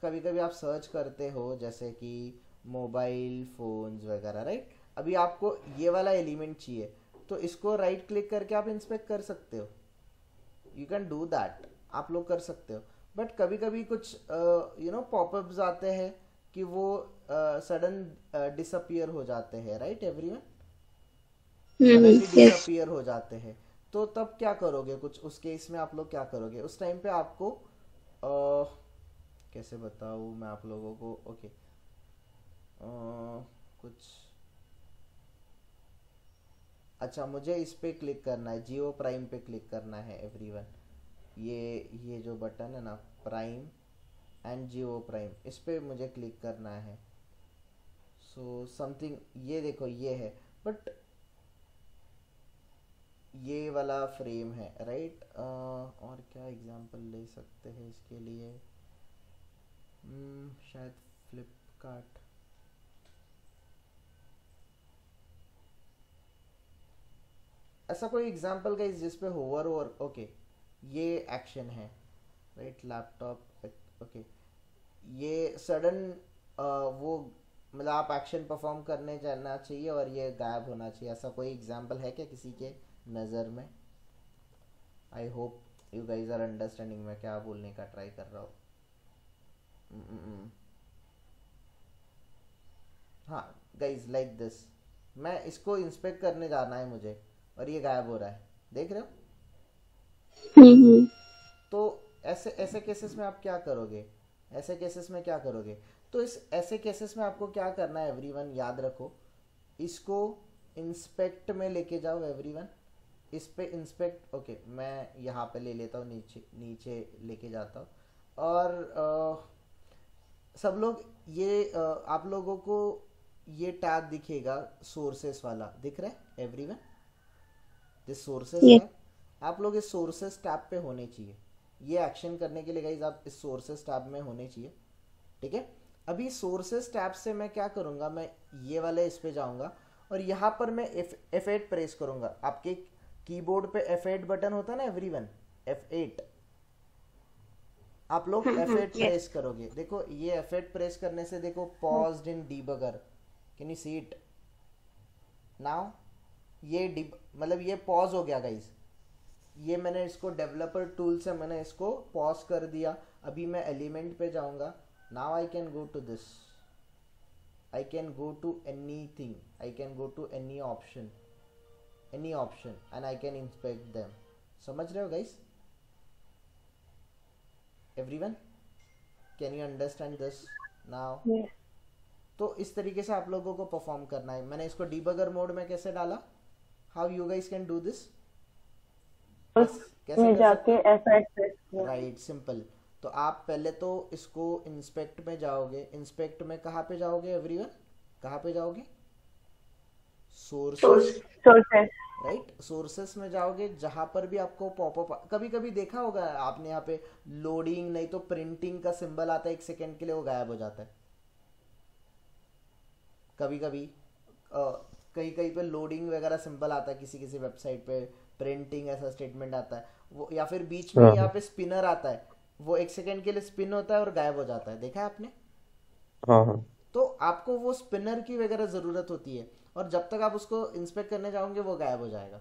कभी कभी आप सर्च करते हो, जैसे कि मोबाइल फोन्स वगैरह, राइट? अभी आपको ये वाला एलिमेंट चाहिए, तो इसको राइट क्लिक करके आप इंस्पेक्ट कर सकते हो, यू कैन डू दैट, आप लोग कर सकते हो। बट कभी कभी कुछ पॉपअप्स आते हैं कि वो सडन डिसअपियर हो जाते हैं, right everyone? Suddenly yes. Disappear हो जाते हैं, तो तब क्या करोगे? कुछ उस केस में आप लोग क्या करोगे उस टाइम पे? आपको कैसे बताऊँ मैं आप लोगों को? ओके, कुछ अच्छा, मुझे इस पे क्लिक करना है, जियो प्राइम पे क्लिक करना है एवरीवन। ये जो बटन है ना, प्राइम एंड जियो प्राइम, इस पे मुझे क्लिक करना है। सो समथिंग, ये देखो ये है, बट ये वाला फ्रेम है, राइट? और क्या एग्जांपल ले सकते हैं इसके लिए? शायद फ्लिपकार्ट। ऐसा कोई एग्जांपल का जिस पे होवर और ओके, ये एक्शन है, राइट? लैपटॉप, ओके, ये सडन वो मतलब आप एक्शन परफॉर्म करने जाना चाहिए और ये गायब होना चाहिए, ऐसा कोई एग्जांपल है क्या किसी के नज़र में? I hope you guys are understanding मैं क्या बोलने का ट्राई कर रहा हूँ। हाँ गाइज लाइक दिस, मैं इसको इंस्पेक्ट करने जाना है मुझे और ये गायब हो रहा है, देख रहे हो? हम्म। तो ऐसे ऐसे केसेस में आप क्या करोगे? ऐसे केसेस में क्या करोगे? तो इस ऐसे केसेस में आपको क्या करना है एवरीवन, याद रखो, इसको इंस्पेक्ट में लेके जाओ एवरीवन। इस पे इंस्पेक्ट, ओके मैं यहाँ पे ले लेता हूँ, नीचे नीचे लेके जाता हूँ। और सब लोग ये आप लोगों को ये टैब दिखेगा सोर्सेस वाला, दिख रहा है everyone? This sources Yes. Tab, आप लोग इस सोर्सेस टैब पे होने चाहिए। ये एक्शन करने के लिए गाइज आप इस सोर्सेस टैब में होने चाहिए, ठीक है? अभी सोर्सेस टैब से मैं क्या करूँगा, मैं ये वाले इस पे जाऊँगा और यहाँ पर मैं F8 प्रेस करूँगा। आपके कीबोर्ड पे F8 बटन होता है ना एवरीवन, F8, आप लोग F8 प्रेस करोगे। देखो ये F8 प्रेस करने से देखो paused in debugger, can you see it now? ये मतलब ये पॉज हो गया गाइज, ये मैंने इसको डेवलपर टूल से मैंने इसको पॉज कर दिया। अभी मैं एलिमेंट पे जाऊंगा, now I can go to this, I can go to anything, I can go to any option and I can inspect them. समझ रहे हो guys everyone? Can you understand this now? Yes. तो इस तरीके से आप लोगों को परफॉर्म करना है। मैंने इसको डीबगर मोड में कैसे डाला, how you guys can do this? कैसे में कर जाके सकते F8 प्रेस हो? किया। Right, simple. तो आप पहले तो इसको इंस्पेक्ट में जाओगे। इंस्पेक्ट में कहाँ पे जाओगे एवरीवन? कहाँ पे जाओगे? Sources, sources. राइट, सोर्सेस में जाओगे। जहां पर भी आपको पॉपअप, कभी कभी देखा होगा आपने यहाँ पे लोडिंग नहीं तो प्रिंटिंग का सिंबल आता है, 1 सेकेंड के लिए वो गायब हो जाता है। कभी कभी कहीं कहीं पे लोडिंग वगैरह सिंबल आता है, किसी किसी वेबसाइट पे प्रिंटिंग ऐसा स्टेटमेंट आता है वो, या फिर बीच में यहाँ पे स्पिनर आता है, वो 1 सेकेंड के लिए स्पिन होता है और गायब हो जाता है, देखा है आपने? हाँ हाँ। तो आपको वो स्पिनर की वगैरह ज़रूरत होती है और जब तक आप उसको इंस्पेक्ट करने जाओगे वो गायब हो जाएगा।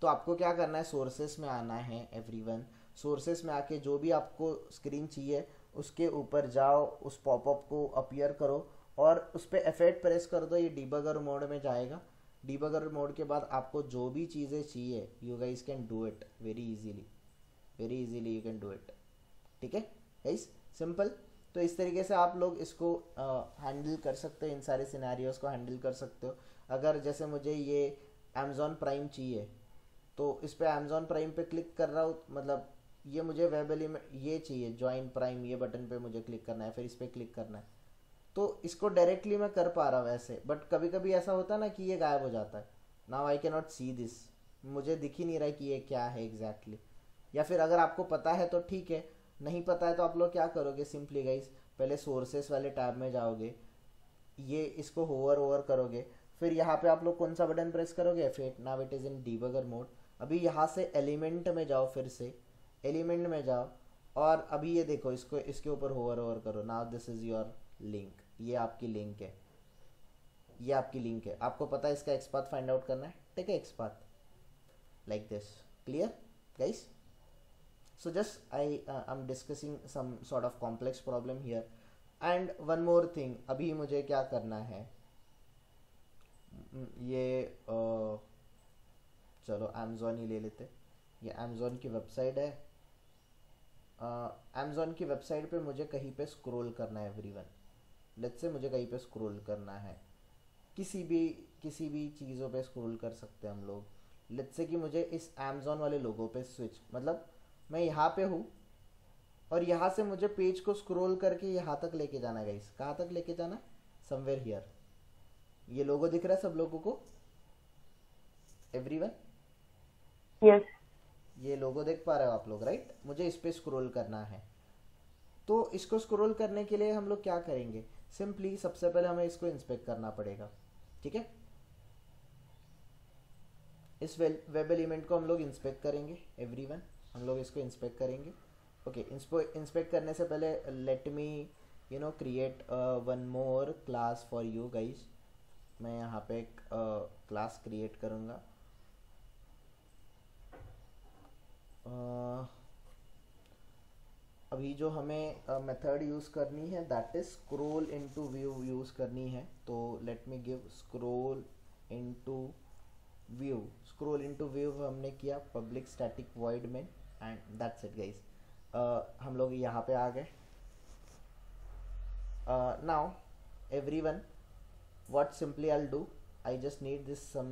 तो आपको क्या करना है, सोर्सेस में आना है एवरीवन। सोर्सेस में आके जो भी आपको स्क्रीन चाहिए उसके ऊपर जाओ, उस पॉपअप को अपीयर करो और उस पर F8 प्रेस कर दो, ये डीबगर मोड में जाएगा। डीबगर मोड के बाद आपको जो भी चीज़ें चाहिए, you guys can do it very easily you can do it, ठीक है गाइस? सिंपल। तो इस तरीके से आप लोग इसको हैंडल कर सकते हो, इन सारे सिनेरियोस को हैंडल कर सकते हो। अगर जैसे मुझे ये अमेज़ॉन प्राइम चाहिए तो इस पे अमेज़ॉन प्राइम पे क्लिक कर रहा हूँ, मतलब ये मुझे वेब एलिमेंट ये चाहिए, ज्वाइन प्राइम, ये बटन पे मुझे क्लिक करना है, फिर इस पर क्लिक करना है, तो इसको डायरेक्टली मैं कर पा रहा हूँ ऐसे। बट कभी कभी ऐसा होता है ना कि ये गायब हो जाता है, now I can not see this, मुझे दिख ही नहीं रहा है कि ये क्या है एग्जैक्टली। या फिर अगर आपको पता है तो ठीक है, नहीं पता है तो आप लोग क्या करोगे, सिंपली गाइस पहले सोर्सेस वाले टैब में जाओगे, ये इसको होवर ओवर करोगे, फिर यहाँ पे आप लोग कौन सा बटन प्रेस करोगे, F8, now it is in debugger mode. अभी यहाँ से एलिमेंट में जाओ, फिर से एलिमेंट में जाओ और अभी ये देखो, इसको इसके ऊपर होवर ओवर करो, now this is your link, ये आपकी लिंक है, ये आपकी लिंक है। आपको पता है इसका एक्सपाथ फाइंड आउट करना है, ठीक है? XPath like this, clear guys? So just I'm discussing some sort of complex problem here. And one more thing, अभी मुझे क्या करना है, ये चलो Amazon ही ले लेते। ये Amazon की वेबसाइट है। Amazon की वेबसाइट पे मुझे कहीं पे स्क्रॉल करना है एवरीवन। लेट्स से मुझे कहीं पे स्क्रॉल करना है, किसी भी चीज़ों पे स्क्रॉल कर सकते हैं हम लोग। लेट्स से कि मुझे इस Amazon वाले लोगों पे स्विच, मतलब मैं यहाँ पे हूँ और यहाँ से मुझे पेज को स्क्रॉल करके यहाँ तक लेके जाना है गाइस। कहाँ तक लेके जाना है? Somewhere here. ये लोगो दिख रहा है सब लोगों को एवरीवन? यस। ये लोगो देख पा रहे हो आप लोग, राइट? मुझे इस पे स्क्रॉल करना है। तो इसको स्क्रॉल करने के लिए हम लोग क्या करेंगे, सिंपली सबसे पहले हमें इसको इंस्पेक्ट करना पड़ेगा, ठीक है? इस वेब एलिमेंट को हम लोग इंस्पेक्ट करेंगे एवरीवन, हम लोग इसको इंस्पेक्ट करेंगे। ओके, इंस्पेक्ट करने से पहले let me create one more class for you guys. मैं यहाँ पे एक क्लास क्रिएट करूँगा। अब अभी जो हमें मेथड यूज़ करनी है that is scroll into view use करनी है। तो let me give scroll into view. Scroll into view हमने किया पब्लिक स्टैटिक वॉइड में एंड दैट्स इट गाइस। हम लोग यहाँ पे आ गए। Now everyone what simply I'll do, I just need this some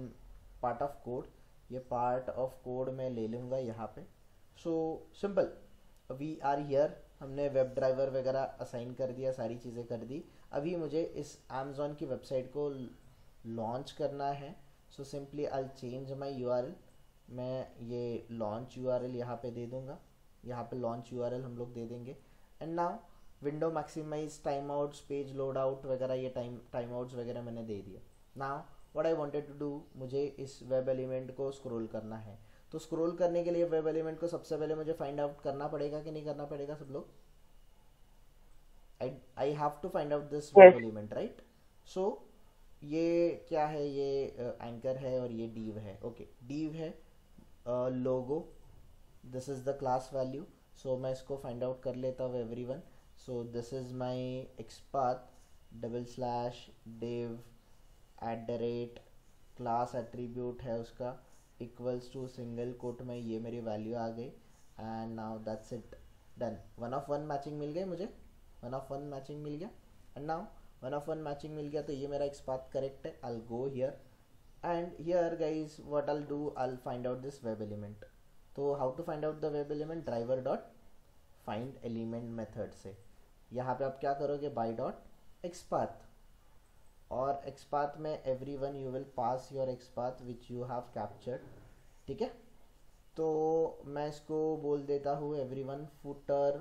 part of code। ये part of code मैं ले लूँगा यहाँ पे। so simple, we are here। हमने वेब ड्राइवर वगैरह असाइन कर दिया, सारी चीज़ें कर दी। अभी मुझे इस Amazon की वेबसाइट को लॉन्च करना है। so simply I'll change my URL। मैं ये लॉन्च URL यहाँ पे दे दूँगा, यहाँ पे लॉन्च URL हम लोग दे देंगे। And now window maximize, time outs, page load out वगैरह, ये टाइम आउट्स वगैरह मैंने दे दिया। Now what I wanted to do, मुझे इस वेब एलिमेंट को स्क्रॉल करना है। तो स्क्रॉल करने के लिए वेब एलिमेंट को सबसे पहले मुझे फाइंड आउट करना पड़ेगा कि नहीं करना पड़ेगा सब लोग? I have to find out this web element, right? So ये क्या है, ये एंकर है और ये div है। ओके, div है logo, this is the class value. So मैं इसको फाइंड आउट कर लेता हूँ everyone. so this is my XPath /div @class attribute है उसका इक्वल्स टू सिंगल कोट में ये मेरी वैल्यू आ गई। And now that's it, done. 1 of 1 matching मिल गई मुझे, 1 of 1 मैचिंग मिल गया। एंड नाउ 1 of 1 मैचिंग मिल गया तो ये मेरा XPath करेक्ट है। I'll go here and here guys what I'll do, I'll find out this web element। तो how to find out the web element, driver dot find element method से। यहाँ पे आप क्या करोगे, बाई डॉट एक्सपाथ, और XPath में everyone you will pass your XPath which you have captured. ठीक है, तो मैं इसको बोल देता हूँ everyone footer.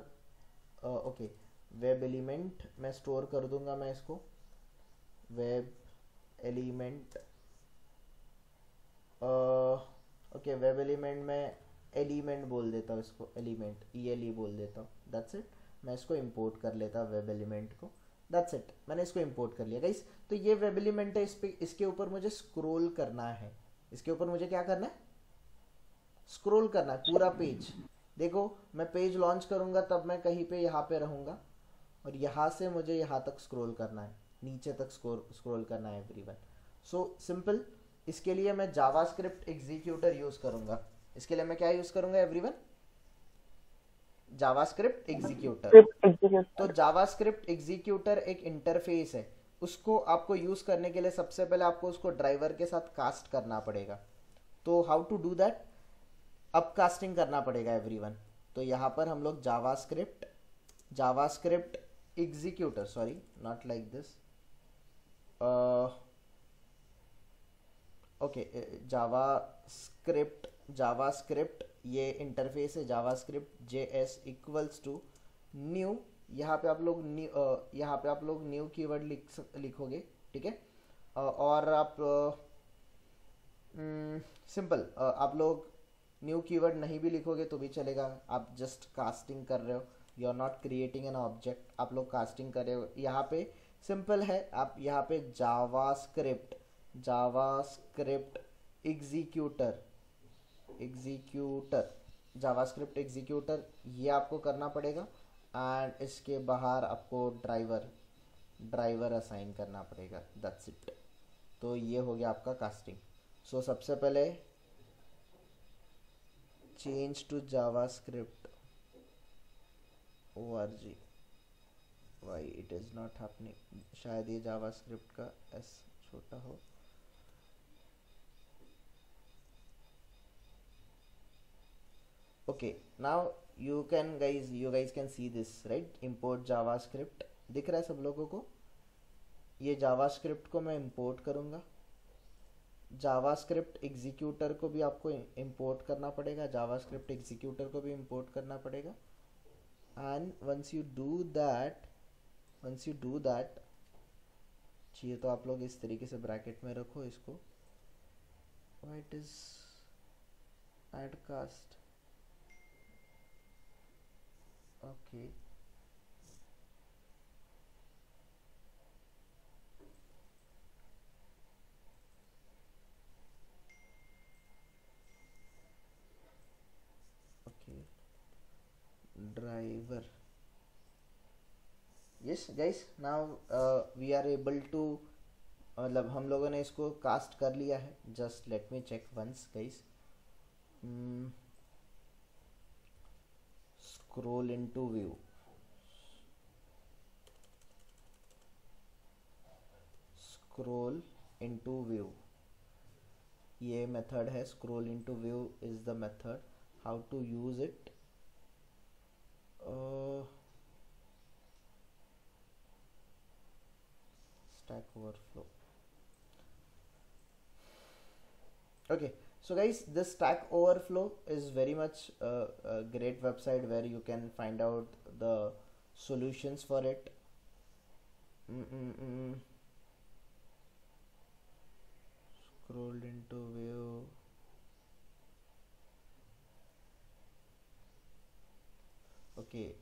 Okay, web element मैं स्टोर कर दूंगा, मैं इसको web element. Okay, web element में एलिमेंट बोल देता हूँ इसको, एलिमेंट ELE बोल देता हूँ। दैट्स इट, मैं इसको इंपोर्ट कर लेता हूँ वेब एलिमेंट को। दैट्स इट, मैंने इसको इंपोर्ट कर लिया गाइस। तो ये वेब एलिमेंट है, इस पे इसके ऊपर मुझे स्क्रॉल करना है। इसके ऊपर मुझे क्या करना है, स्क्रॉल करना है पूरा पेज। देखो मैं पेज लॉन्च करूंगा तब मैं कहीं पे यहाँ पे रहूंगा और यहाँ से मुझे यहाँ तक स्क्रॉल करना है, नीचे तक स्क्रॉल करना है एवरीवन। सो सिंपल, इसके लिए मैं जावास्क्रिप्ट एग्जीक्यूटर यूज करूंगा। इसके लिए मैं क्या यूज करूंगा एवरीवन, जावास्क्रिप्ट एग्जीक्यूटर। तो जावास्क्रिप्ट एग्जीक्यूटर एक इंटरफेस है, उसको आपको यूज करने के लिए सबसे पहले आपको उसको ड्राइवर के साथ कास्ट करना पड़ेगा। तो हाउ टू डू दैट, अब कास्टिंग करना पड़ेगा एवरीवन। तो यहाँ पर हम लोग JavaScript executor, sorry not like this, okay, JavaScript ये इंटरफेस है, JavaScript JS equals to new. यहाँ पे आप लोग न्यू कीवर्ड लिखोगे, ठीक है। और आप सिंपल आप लोग न्यू कीवर्ड नहीं भी लिखोगे तो भी चलेगा, आप जस्ट कास्टिंग कर रहे हो, you are not creating an object, आप लोग कास्टिंग कर रहे हो। यहाँ पे सिंपल है, आप यहाँ पे जावास्क्रिप्ट जावास्क्रिप्ट एग्जीक्यूटर ये आपको करना पड़ेगा। एंड इसके बाहर आपको ड्राइवर असाइन करना पड़ेगा, दैट्स इट। तो ये हो गया आपका कास्टिंग। सो सबसे पहले change to JavaScript org, why it is not happening, शायद ये जावास्क्रिप्ट का S छोटा हो। Okay, now you guys can see this, right? import javascript दिख रहा है सब लोगों को। ये जावास्क्रिप्ट को मैं इंपोर्ट करूंगा, जावास्क्रिप्ट एग्जीक्यूटर को भी आपको इंपोर्ट करना पड़ेगा, जावास्क्रिप्ट एग्जीक्यूटर को भी इंपोर्ट करना पड़ेगा। And once you do that चाहिए तो आप लोग इस तरीके से ब्रैकेट में रखो इसको, it is add cast, okay. Driver yes guys, now we are able to, मतलब हम लोगों ने इसको कास्ट कर लिया है. Just let me check once guys. Scroll into view. Scroll into view, ये मेथड है. Scroll into view is the method. How to use it? Stack Overflow. Okay, so guys, this Stack Overflow is very much a great website where you can find out the solutions for it. Scroll into view. Okay.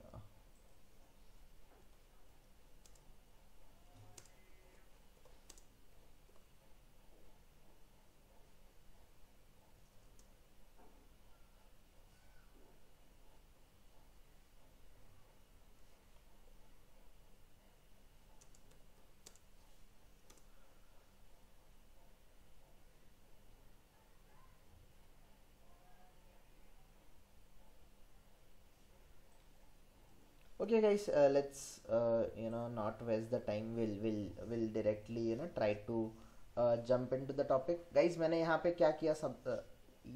Okay guys, let's not waste the time. We'll directly try to jump into the topic. Guys, मैंने यहाँ पे क्या किया, सब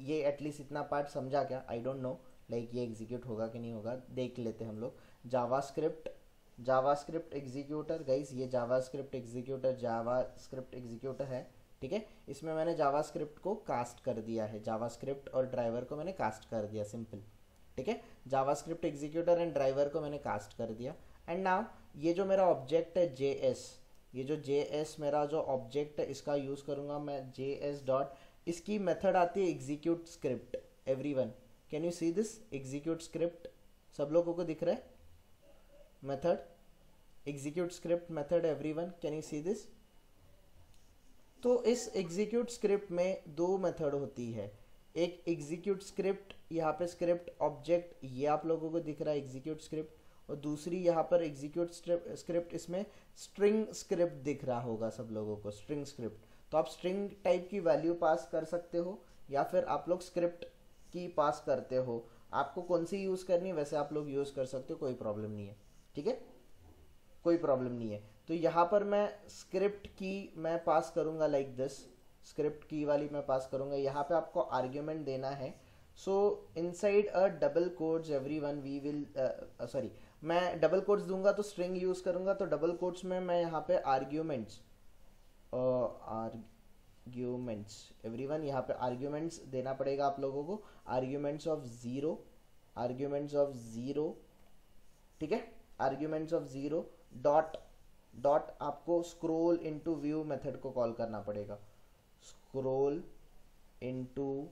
ये at least इतना part समझा क्या? आई डोंट नो, लाइक ये एग्जीक्यूट होगा कि नहीं होगा, देख लेते हम लोग. JavaScript executor. गाइस, ये जावास्क्रिप्ट एग्जीक्यूटर है, ठीक है. इसमें मैंने जावास्क्रिप्ट को कास्ट कर दिया है, जावास्क्रिप्ट और ड्राइवर को मैंने कास्ट कर दिया, सिंपल, ठीक है. जावास्क्रिप्ट एग्जीक्यूटर एंड ड्राइवर को मैंने कास्ट कर दिया. एंड नाउ ये जो मेरा ऑब्जेक्ट है JS, ये जो JS मेरा जो ऑब्जेक्ट है, इसका यूज़ करूँगा मैं JS डॉट. इसकी मेथड आती है execute script. Everyone can you see this execute script? सब लोगों को दिख रहा है method? Execute script method. Everyone can you see this? तो इस एग्जीक्यूट स्क्रिप्ट में दो मेथड होती है. एक एग्जीक्यूट स्क्रिप्ट, यहाँ पे स्क्रिप्ट ऑब्जेक्ट, ये आप लोगों को दिख रहा है एग्जीक्यूट स्क्रिप्ट. और दूसरी यहाँ पर एग्जीक्यूट स्क्रिप्ट, इसमें स्ट्रिंग स्क्रिप्ट दिख रहा होगा सब लोगों को, स्ट्रिंग स्क्रिप्ट. तो आप स्ट्रिंग टाइप की वैल्यू पास कर सकते हो या फिर आप लोग स्क्रिप्ट की पास करते हो. आपको कौन सी यूज़ करनी है वैसे आप लोग यूज़ कर सकते हो, कोई प्रॉब्लम नहीं है, ठीक है, कोई प्रॉब्लम नहीं है. तो यहाँ पर मैं स्क्रिप्ट की मैं पास करूँगा लाइक दिस. स्क्रिप्ट की वाली मैं पास करूँगा. यहाँ पे आपको आर्ग्यूमेंट देना है. So inside a double quotes everyone we will, sorry, मैं डबल कोट्स दूंगा तो स्ट्रिंग यूज़ करूँगा, तो डबल कोट्स में मैं यहाँ पे आर्ग्यूमेंट्स एवरीवन, यहाँ पे आर्ग्यूमेंट्स देना पड़ेगा आप लोगों को. आर्ग्यूमेंट्स ऑफ ज़ीरो, ठीक है. आर्ग्यूमेंट्स ऑफ ज़ीरो डॉट आपको स्क्रॉल इनटू व्यू मेथड को कॉल करना पड़ेगा. स्क्रॉल इनटू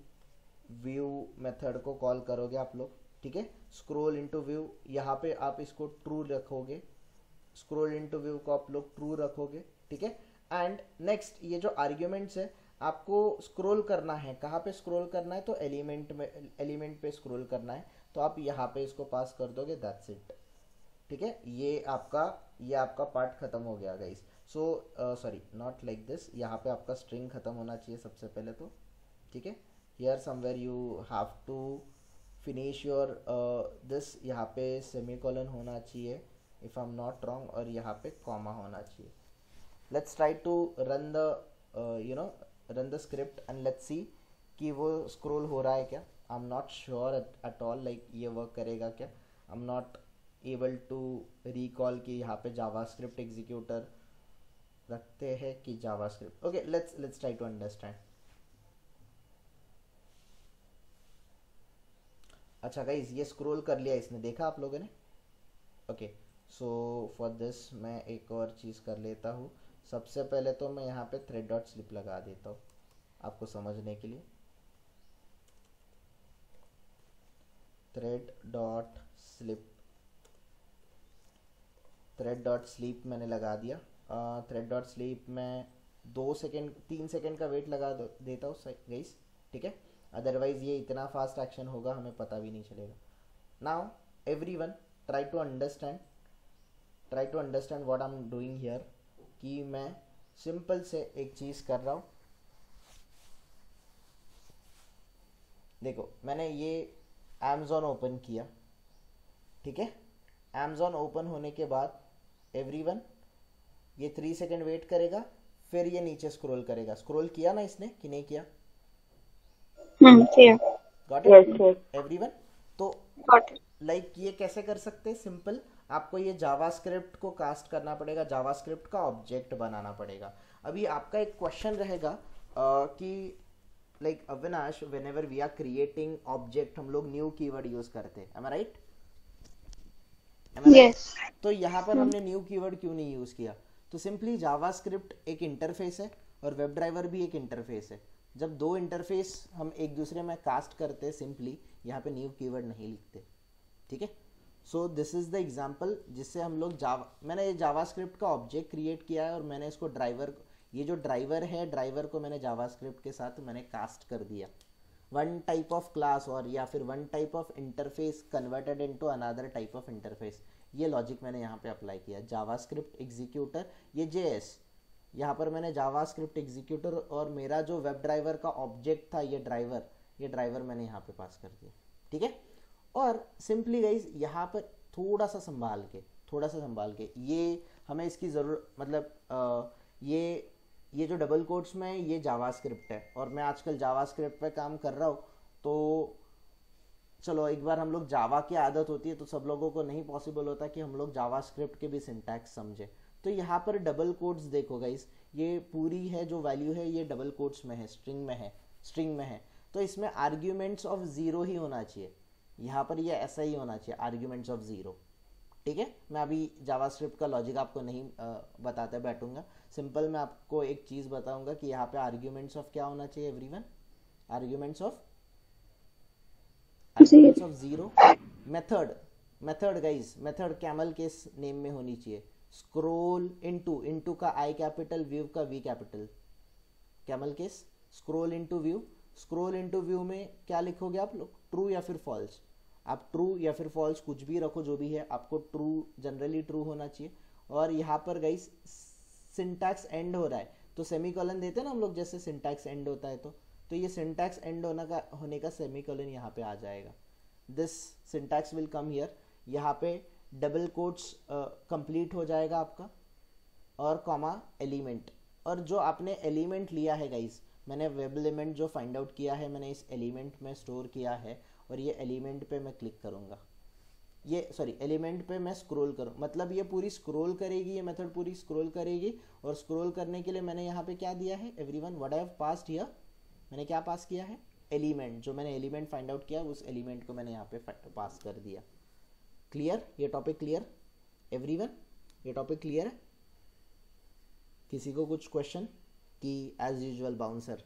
व्यू मेथड को कॉल करोगे आप लोग, ठीक है. स्क्रॉल इनटू व्यू, यहाँ पे आप इसको ट्रू रखोगे. स्क्रॉल इनटू व्यू को आप लोग ट्रू रखोगे, ठीक है. एंड नेक्स्ट, ये जो आर्ग्यूमेंट्स है आपको स्क्रॉल करना है. कहाँ पे स्क्रॉल करना है? तो एलिमेंट पे स्क्रॉल करना है. तो आप यहाँ पे इसको पास कर दोगे, दैट्स इट, ठीक है. ये आपका पार्ट खत्म हो गया guys. So sorry, not like this. यहाँ पे आपका स्ट्रिंग खत्म होना चाहिए सबसे पहले तो, ठीक है. Here somewhere you have to finish your this. यहाँ पे सेमीकोलन होना चाहिए if I am not wrong, और यहाँ पे कॉमा होना चाहिए. Let's try to run the run the script and let's see कि वो स्क्रॉल हो रहा है क्या. I am not sure at all, like ये वर्क करेगा क्या. I am not able to recall कि यहाँ पे जावास्क्रिप्ट एग्जीक्यूटर रखते हैं कि JavaScript. Okay, let's try to understand. अच्छा गाइज, ये स्क्रॉल कर लिया इसने, देखा आप लोगों ने. ओके, सो फॉर दिस मैं एक और चीज़ कर लेता हूँ. सबसे पहले तो मैं यहाँ पे थ्रेड डॉट स्लिप लगा देता हूँ आपको समझने के लिए. थ्रेड डॉट स्लीप मैंने लगा दिया. थ्रेड डॉट स्लीप में 3 सेकेंड का वेट लगा देता हूँ गाइस, ठीक है. अदरवाइज ये इतना फास्ट एक्शन होगा हमें पता भी नहीं चलेगा. Now everyone try to understand. Try to understand what I am doing here, कि मैं सिंपल से एक चीज़ कर रहा हूँ। देखो मैंने ये Amazon ओपन किया, ठीक है। Amazon ओपन होने के बाद एवरीवन ये 3 सेकेंड वेट करेगा, फिर ये नीचे स्क्रॉल करेगा। स्क्रॉल किया ना इसने कि नहीं किया? किया। Got yes it yes everyone? तो गॉट इट। लाइक ये कैसे कर सकते हैं? सिंपल, आपको ये जावास्क्रिप्ट को कास्ट करना पड़ेगा, जावास्क्रिप्ट का ऑब्जेक्ट बनाना पड़ेगा। अभी आपका एक क्वेश्चन रहेगा कि like Avinash, whenever we are creating object हम लोग न्यू कीवर्ड यूज करते हैं, एम आई राइट? यस। तो यहाँ पर हमने न्यू कीवर्ड क्यों नहीं यूज किया? तो सिंपली जावास्क्रिप्ट एक इंटरफेस है और वेब ड्राइवर भी एक इंटरफेस है। जब दो इंटरफेस हम एक दूसरे में कास्ट करते हैं, सिंपली यहाँ पे न्यू कीवर्ड नहीं लिखते, ठीक है। सो दिस इज द एग्जांपल जिससे हम लोग मैंने ये जावास्क्रिप्ट का ऑब्जेक्ट क्रिएट किया है और मैंने इसको ड्राइवर, ये जो ड्राइवर है, ड्राइवर को मैंने जावास्क्रिप्ट के साथ मैंने कास्ट कर दिया। वन टाइप ऑफ क्लास और या फिर one type of interface converted into another type of interface, ये लॉजिक मैंने यहाँ पे अप्लाई किया। जावास्क्रिप्ट एग्जीक्यूटर, ये JS, यहाँ पर मैंने जावास्क्रिप्ट एग्जीक्यूटर और मेरा जो वेब ड्राइवर का ऑब्जेक्ट था ये ड्राइवर मैंने यहाँ पे पास कर दिया, ठीक है। और सिंपली गाइज यहाँ पर थोड़ा सा संभाल के ये हमें इसकी ज़रूरत, मतलब ये जो डबल कोट्स में ये जावास्क्रिप्ट है और मैं आजकल जावास्क्रिप्ट पे काम कर रहा हूँ, तो चलो एक बार हम लोग जावा की आदत होती है तो सब लोगों को नहीं पॉसिबल होता कि हम लोग जावास्क्रिप्ट के भी सिंटैक्स समझे। तो यहाँ पर डबल कोट्स देखो गाइस, ये पूरी है जो वैल्यू है ये डबल कोट्स में है, स्ट्रिंग में है। तो इसमें आर्ग्यूमेंट्स ऑफ 0 ही होना चाहिए, यहाँ पर ये ऐसा ही होना चाहिए, आर्ग्यूमेंट्स ऑफ 0, ठीक है। मैं अभी जावास्क्रिप्ट का लॉजिक आपको नहीं बताते बैठूंगा, सिंपल मैं आपको एक चीज़ बताऊंगा कि यहाँ पे आर्ग्यूमेंट्स ऑफ क्या होना चाहिए everyone? Arguments of 0। Method guys, method camel के नेम में होनी चाहिए। स्क्रोल इनटू का I कैपिटल, व्यू का V capital, camel case. Scroll into view में क्या लिखोगे आप लोग? ट्रू या फिर फॉल्स? आप ट्रू या फिर फॉल्स कुछ भी रखो, जो भी है आपको ट्रू, जनरली ट्रू होना चाहिए। और यहाँ पर गाइस सिंटैक्स एंड हो रहा है तो सेमीकोलन देते हैं ना हम लोग, जैसे सिंटैक्स एंड होता है तो ये सिंटैक्स एंड होने का सेमीकोलन यहाँ पे आ जाएगा। This syntax will come here, यहाँ पे डबल कोट्स कंप्लीट हो जाएगा आपका, और कॉमा एलिमेंट। और जो आपने एलिमेंट लिया है गाइस, मैंने वेब एलिमेंट जो फाइंड आउट किया है, मैंने इस एलिमेंट में स्टोर किया है और ये एलिमेंट पे मैं क्लिक करूँगा, एलिमेंट पे मैं स्क्रॉल करूँ, मतलब ये पूरी स्क्रॉल करेगी, ये मेथड पूरी स्क्रॉल करेगी। और स्क्रॉल करने के लिए मैंने यहाँ पे क्या दिया है everyone? What I have passed here, मैंने क्या पास किया है? एलिमेंट। जो मैंने एलिमेंट फाइंड आउट किया उस एलिमेंट को मैंने यहाँ पे पास कर दिया। क्लियर? ये टॉपिक क्लियर एवरीवन? ये टॉपिक क्लियर है? किसी को कुछ क्वेश्चन? कि as usual bouncer?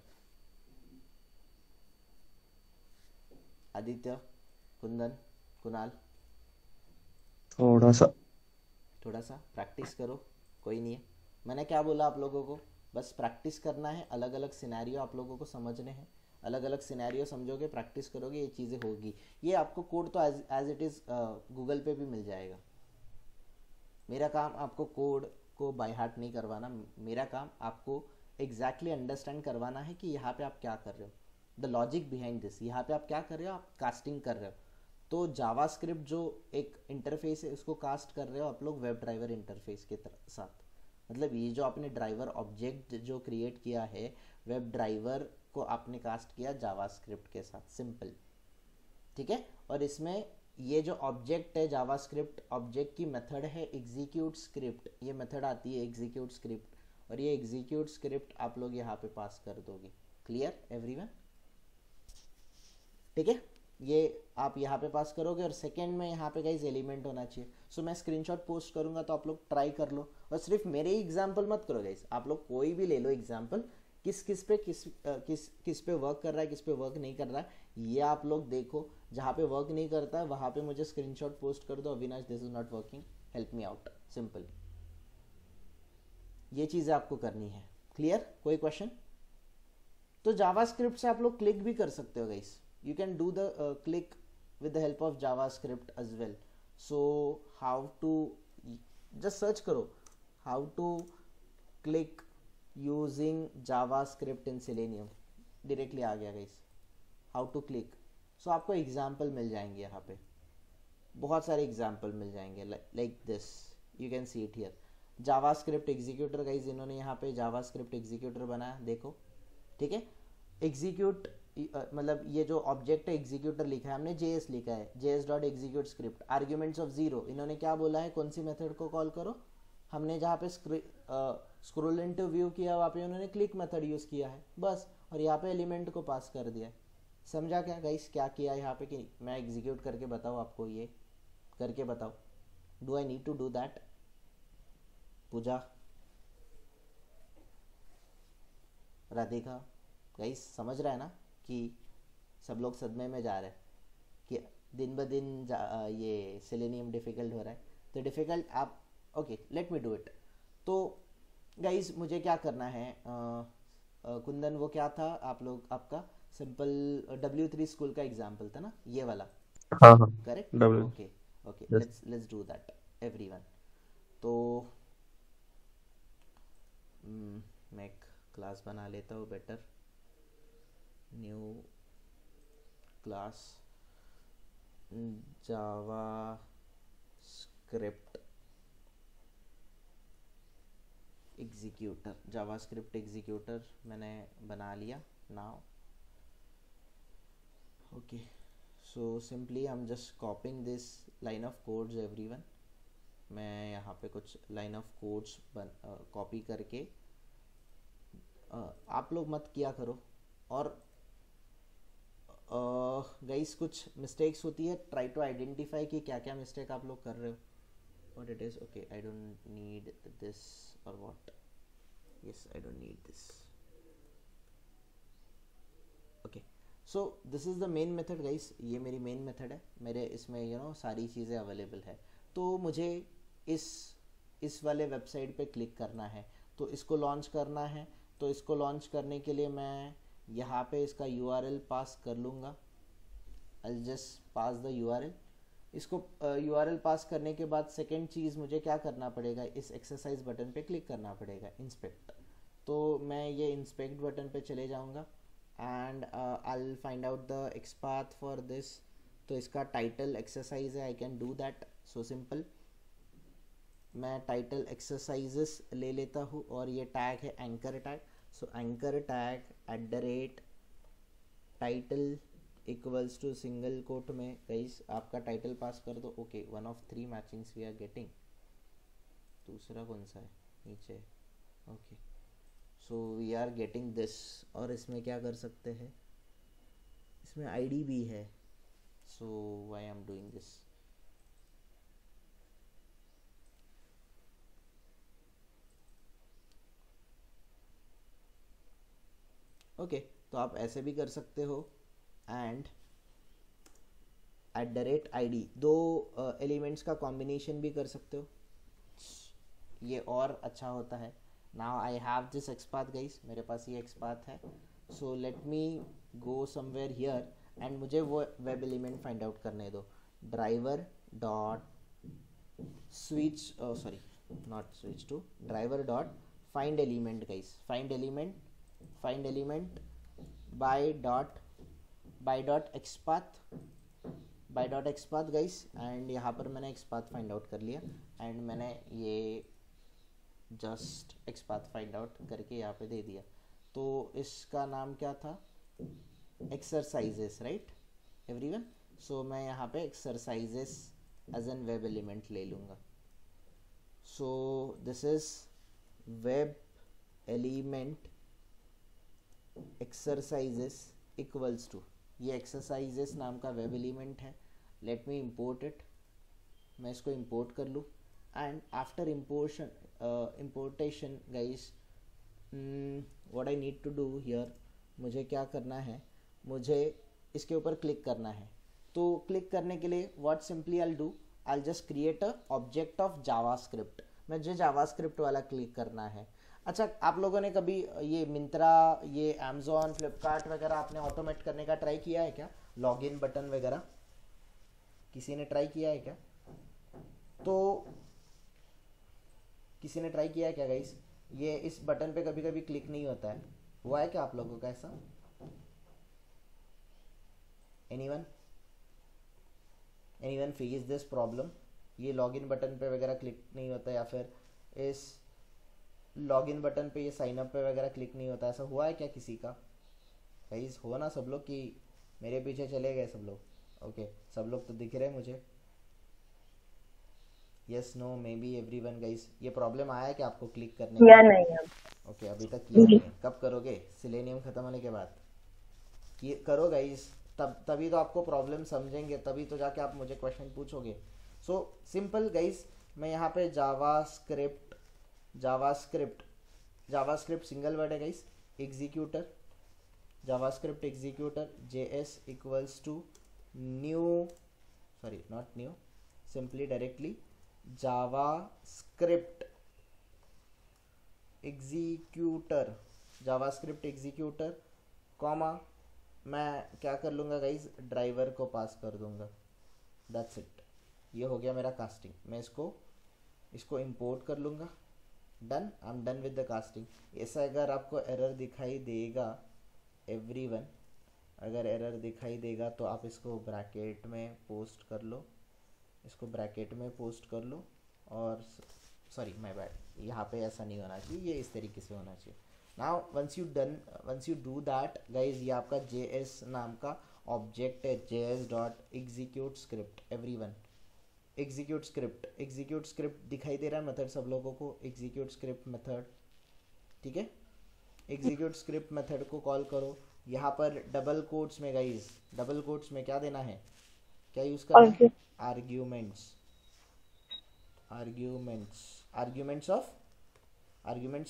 Aditya, Kundan, Kunal? थोड़ा सा प्रैक्टिस करो, कोई नहीं है। मैंने क्या बोला आप लोगों को? बस प्रैक्टिस करना है, अलग अलग सिनेरियो आप लोगों को समझने हैं, अलग अलग सिनेरियो समझोगे, प्रैक्टिस करोगे, ये चीज़ें होगी। ये आपको कोड तो एज इट इज़ गूगल पे भी मिल जाएगा। मेरा काम आपको कोड को बाय हार्ट नहीं करवाना, मेरा काम आपको एग्जैक्टली अंडरस्टैंड करवाना है कि यहाँ पे आप क्या कर रहे हो, द लॉजिक बिहाइंड दिस। यहाँ पे आप क्या कर रहे हो? आप कास्टिंग कर रहे हो। तो जावास्क्रिप्ट जो एक इंटरफेस है उसको कास्ट कर रहे हो आप लोग वेब ड्राइवर इंटरफेस के साथ। मतलब ये जो आपने ड्राइवर ऑब्जेक्ट जो क्रिएट किया है, वेब ड्राइवर को आपने कास्ट किया जावास्क्रिप्ट के साथ, सिंपल, ठीक है। और इसमें ये जो ऑब्जेक्ट है जावास्क्रिप्ट ऑब्जेक्ट की मेथड है एग्जीक्यूट स्क्रिप्ट, ये मेथड आती है एग्जीक्यूट स्क्रिप्ट, और ये एग्जीक्यूट स्क्रिप्ट आप लोग यहाँ पे पास कर दोगे। Clear everyone? ठीक है, ये आप यहाँ पे पास करोगे। और सेकेंड में यहाँ पे गाइस एलिमेंट होना चाहिए। सो मैं स्क्रीनशॉट पोस्ट करूँगा तो आप लोग ट्राई कर लो, और सिर्फ मेरे ही एग्जाम्पल मत करो गाइस, आप लोग कोई भी ले लो एग्जाम्पल, किस पे वर्क कर रहा है, किस पे वर्क नहीं कर रहा है, ये आप लोग देखो। जहाँ पे वर्क नहीं करता है वहाँ पे मुझे स्क्रीनशॉट पोस्ट कर दो, Avinash this is not working, help me out, simple. ये चीज़ें आपको करनी है। क्लियर? कोई क्वेश्चन? तो जावास्क्रिप्ट से आप लोग क्लिक भी कर सकते हो guys, you can do the click with the help of JavaScript as well. So how to just search करो how to click using JavaScript in Selenium, directly आ गया guys how to click. So आपको example मिल जाएंगे, यहाँ पे बहुत सारे example मिल जाएंगे like this, you can see it here. JavaScript executor guys, इन्होंने यहाँ पे जावास्क्रिप्ट एग्जीक्यूटर बनाया, देखो ठीक है। एग्जीक्यूट मतलब ये जो ऑब्जेक्ट है एग्जीक्यूटर लिखा है हमने, जेएस लिखा है, JS dot execute script, arguments of 0। इन्होंने क्या बोला है, कौन सी मेथड को कॉल करो, हमने जहाँ पे स्क्रोल इनटू व्यू किया वहाँ पे उन्होंने क्लिक मेथड यूज़ किया है बस, और यहाँ पे एलिमेंट को पास कर दिया है। समझा क्या गाइस क्या किया यहाँ पे, कि मैं एग्जीक्यूट करके बताऊँ आपको, ये करके बताओ, do I need to do that? Pooja, Radhika, guys समझ रहा है ना कि सब लोग सदमे में जा रहे हैं कि दिन ब दिन ये सेलेनियम डिफ़िकल्ट हो रहा है। तो डिफ़िकल्ट आप, okay let me do it. तो गाइस मुझे क्या करना है, कुंदन वो क्या था आप लोग, आपका सिंपल W3 स्कूल का एग्जाम्पल था ना ये वाला, हाँ हाँ correct? W okay okay, yes. Let's do that everyone. तो मैं एक क्लास बना लेता हूँ, बेटर न्यू क्लास जावा स्क्रिप्ट एग्जीक्यूटर, जावास्क्रिप्ट एग्जीक्यूटर मैंने बना लिया now. Okay so simply I am just copying this line of codes everyone. मैं यहाँ पे कुछ लाइन ऑफ कोड्स कॉपी करके आप लोग मत किया करो, और गाइस कुछ मिस्टेक्स होती है, ट्राई टू आइडेंटिफाई कि क्या क्या मिस्टेक आप लोग कर रहे हो, what it is. Okay, I don't need this or what. Yes, I don't need this. Okay, so this is the main method guys, ये मेरी main method है, मेरे इसमें सारी चीज़ें अवेलेबल है। तो मुझे इस वाले वेबसाइट पे क्लिक करना है, तो इसको लॉन्च करना है। तो इसको लॉन्च करने के लिए मैं यहाँ पे इसका URL पास कर लूँगा, I'll just pass the URL। इसको URL पास करने के बाद सेकेंड चीज़ मुझे क्या करना पड़ेगा, इस एक्सरसाइज बटन पे क्लिक करना पड़ेगा, इंस्पेक्ट। तो मैं ये इंस्पेक्ट बटन पे चले जाऊँगा and I will find out the XPath for this. तो इसका टाइटल एक्सरसाइज है, I can do that, so simple. मैं टाइटल एक्सरसाइजेस ले लेता हूँ और ये टैग है anchor tag. So anchor tag @title equals to single quote में गाइस आपका टाइटल पास कर दो। Okay, 1 of 3 matchings we are getting. दूसरा कौन सा है, नीचे। Okay, so we are getting this. और इसमें क्या कर सकते हैं, इसमें आईडी भी है। So why I am doing this, okay तो आप ऐसे भी कर सकते हो एंड @id, 2 एलिमेंट्स का कॉम्बिनेशन भी कर सकते हो, ये और अच्छा होता है। Now I have this XPath guys, मेरे पास ये एक्सपाथ है। So let me go somewhere here and मुझे वो वेब एलिमेंट फाइंड आउट करने दो। Driver dot switch, sorry not switch to, driver dot find element guys, find element by dot XPath guys. And यहाँ पर मैंने XPath find out कर लिया and मैंने ये जस्ट XPath फाइंड आउट करके यहाँ पे दे दिया। तो इसका नाम क्या था, एक्सरसाइजेस, राइट एवरीवन। सो मैं यहाँ पे exercises as an web element ले लूँगा। So this is web element exercises equals to, ये एक्सरसाइजेस नाम का वेब एलिमेंट है। लेट मी इम्पोर्ट इट, मैं इसको इम्पोर्ट कर लूँ and after importation guys what I need to do here, मुझे क्या करना है, मुझे इसके ऊपर क्लिक करना है। तो क्लिक करने के लिए what simply I do, I just create a object of JavaScript. मुझे जावास्क्रिप्ट वाला क्लिक करना है। अच्छा, आप लोगों ने कभी ये मिंत्रा, ये अमेज़ॉन, फ्लिपकार्ट वगैरह आपने ऑटोमेट करने का ट्राई किया है क्या, लॉगिन बटन वगैरह किसी ने ट्राई किया है क्या? तो किसी ने ट्राई किया है क्या गाइस? ये इस बटन पे कभी कभी क्लिक नहीं होता है, हुआ है क्या आप लोगों का ऐसा? Anyone anyone face this problem? ये लॉगिन बटन पे वगैरह क्लिक नहीं होता, या फिर इस लॉगिन बटन पे ये साइन अप पे वगैरह क्लिक नहीं होता, ऐसा हुआ है क्या किसी का? गाइस हो ना सब लोग कि मेरे पीछे चले गए सब लोग? ओके सब लोग तो दिख रहे हैं मुझे। Yes no maybe everyone guys, ये प्रॉब्लम आया है कि आपको क्लिक करने किया में? नहीं अब। ओके अभी तक किया नहीं है, कब करोगे? सिलेनियम खत्म होने के बाद करो गाइस, तभी तो आपको प्रॉब्लम समझेंगे, तभी तो जाके आप मुझे क्वेश्चन पूछोगे। सो सिंपल गाइस, मैं यहाँ पे जावास्क्रिप्ट सिंगल वर्ड है guys, executor, JavaScript executor JS equals to simply directly JavaScript executor comma, मैं क्या कर लूँगा गाइज, ड्राइवर को पास कर दूंगा, दैट्स इट। ये हो गया मेरा कास्टिंग। मैं इसको इंपोर्ट कर लूँगा, done, I am done with the casting. ऐसा अगर आपको एरर दिखाई देगा एवरीवन, अगर एरर दिखाई देगा तो आप इसको ब्रैकेट में पोस्ट कर लो, और सॉरी माय बैड, यहाँ पे ऐसा नहीं होना चाहिए, ये इस तरीके से होना चाहिए। Now once you do that guys, ये आपका JS नाम का ऑब्जेक्ट है, JS dot execute script. Everyone execute script दिखाई दे रहा है मेथड सब लोगों को? एग्जीक्यूट स्क्रिप्ट मेथड, ठीक है। एग्जीक्यूट स्क्रिप्ट मेथड को कॉल करो, यहाँ पर डबल कोट्स में गाइज, डबल कोट्स में क्या देना है, क्या यूज करना है? आर्ग्यूमेंट्स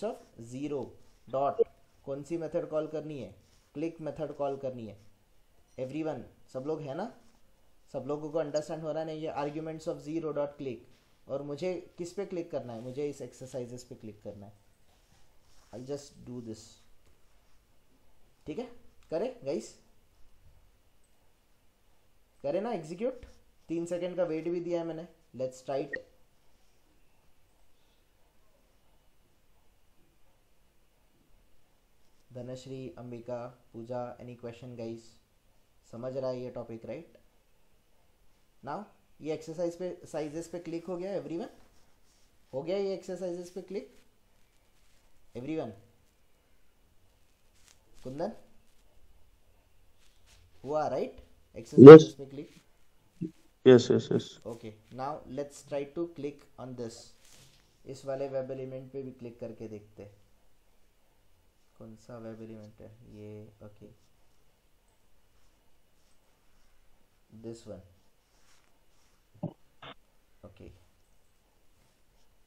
ऑफ 0 डॉट, कौन सी मेथड कॉल करनी है? क्लिक मेथड कॉल करनी है। एवरीवन सब लोग है ना, सब लोगों को अंडरस्टैंड हो रहा है ना? ये आर्ग्यूमेंट्स ऑफ 0 डॉट क्लिक, और मुझे किस पे क्लिक करना है? मुझे इस एक्सरसाइजेस पे क्लिक करना है। आई जस्ट डू दिस, ठीक है, करे गाइस, करे ना एग्जीक्यूट। 3 सेकेंड का वेट भी दिया है मैंने, let's try it. Dhanashree, Ambika, Pooja, any question guys? समझ रहा है ये टॉपिक राइट? नाउ ये एक्सरसाइजेस पे क्लिक हो गया एवरीवन? हो गया ये एक्सरसाइजेस पे क्लिक एवरीवन? कुंदन हुआ राइट एक्सरसाइजेस पे click? yes. Okay now let's try to click on this, इस वाले वेब एलिमेंट पे भी क्लिक करके देखते हैं कौन सा वेब एलिमेंट है ये। ओके दिस वन, ओके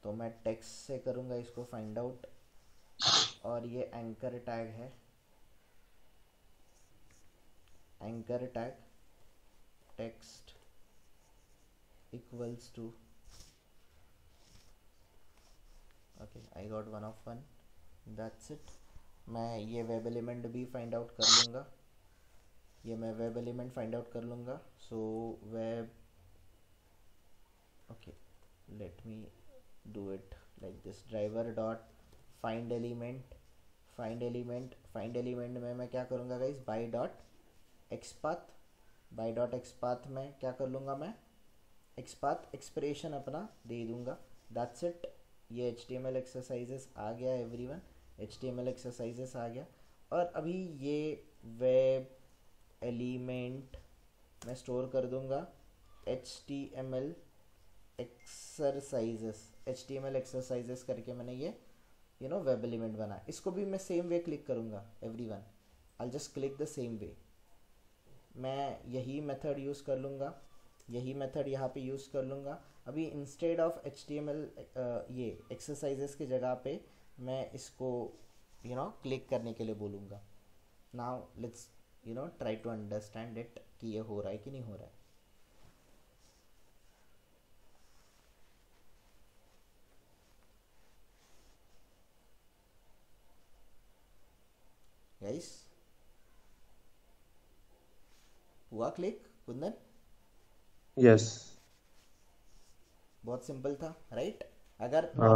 तो मैं टेक्स्ट से करूँगा इसको फाइंड आउट, और ये एंकर टैग है, anchor tag text equals to, okay I got 1 of 1, that's it. मैं ये वेब एलिमेंट भी फाइंड आउट कर लूँगा, so web, okay let me do it like this, driver dot find element में मैं क्या करूँगा गाइस, बाय डॉट एक्सपाथ में क्या कर लूँगा मैं, एक्सपाथ एक्सप्रेशन अपना दे दूँगा, दैट्स इट। ये HTML एक्सरसाइजेस आ गया एवरीवन, HTML एक्सरसाइजेस आ गया। और अभी ये वेब एलिमेंट मैं स्टोर कर दूँगा HTML एक्सरसाइजेस करके मैंने ये वेब एलिमेंट बना। इसको भी मैं सेम वे क्लिक करूँगा everyone, I just click the same way. मैं यही मेथड यूज़ कर लूँगा, यही मेथड यहाँ पे यूज़ कर लूँगा। अभी इंस्टेड ऑफ HTML ये एक्सरसाइजेस की जगह पे मैं इसको क्लिक करने के लिए बोलूँगा। Now let's try to understand it कि ये हो रहा है कि नहीं हो रहा है। गाइस हुआ क्लिक कुंदन? yes बहुत सिंपल था राइट? अगर हाँ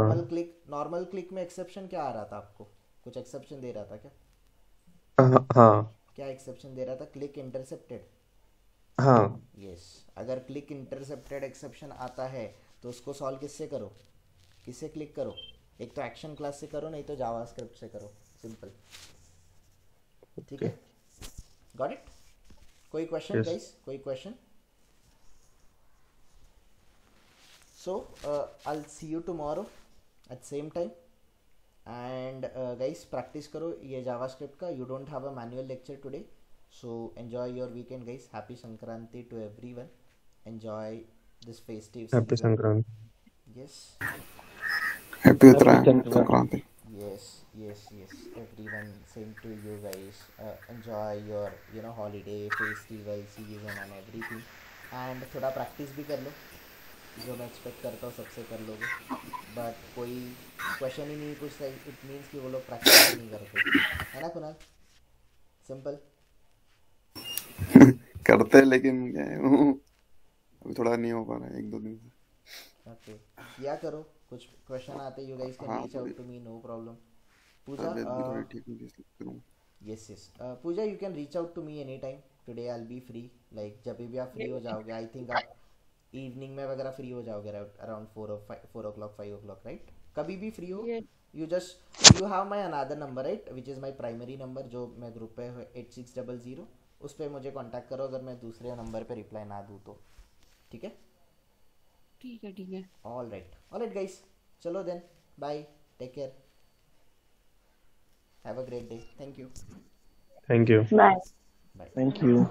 नॉर्मल क्लिक में एक्सेप्शन क्या आ रहा था आपको, कुछ एक्सेप्शन दे रहा था क्या? हाँ हाँ क्या एक्सेप्शन दे रहा था? Click intercepted. हाँ। यस, अगर क्लिक इंटरसेप्टेड एक्सेप्शन आता है तो उसको सॉल्व किससे करो, किससे क्लिक करो? एक तो एक्शन क्लास से करो, नहीं तो जावास्क्रिप्ट से करो, सिंपल। ठीक है, गॉट इट? कोई क्वेश्चन यस गाइस, कोई question? So I'll see you tomorrow at same time and guys practice करो ये जावास्क्रिप्ट का. You don't have a manual lecture today, so enjoy your weekend guys. Happy Sankranti to everyone. Enjoy this festive happy season. Sankranti. Yes, happy happy Uttarayan Sankranti. Sankranti. yes everyone, same to you guys. Enjoy your holiday, festival season and everything. And थोड़ा practice भी कर लो, जो मैं expect करता हूँ सबसे कर लोगे, बट कोई क्वेश्चन ही नहीं पूछता, इट मीन्स कि वो लोग प्रैक्टिस ही नहीं करते, है ना कुणाल? सिंपल। करते हैं लेकिन क्या है अभी थोड़ा नहीं हो पा रहा है 1-2 दिन से। ओके, किया करो, कुछ क्वेश्चन आते यू गाइस कैन हाँ reach out to me, no problem. Pooja, तबीयत भी थोड़ी ठीक नहीं थी इसलिए करूँगा। Yes Pooja, you can reach out to me any time today, I will be free, like जब भी आप फ्री हो जाओगे, आई थिंक आप इवनिंग में वगैरह फ्री हो जाओगे अराउंड 4 o'clock 5 o'clock, राइट? कभी भी फ्री हो, you have my another number right, which is my primary number, जो मैं ग्रुप पे 8600, उस पर मुझे कांटेक्ट करो अगर मैं दूसरे नंबर पे रिप्लाई ना दूँ तो, ठीक है? ठीक है। ऑल राइट गाइस, चलो then, bye, take care, have a great day, thank you, thank you. Bye. Bye. Thank you.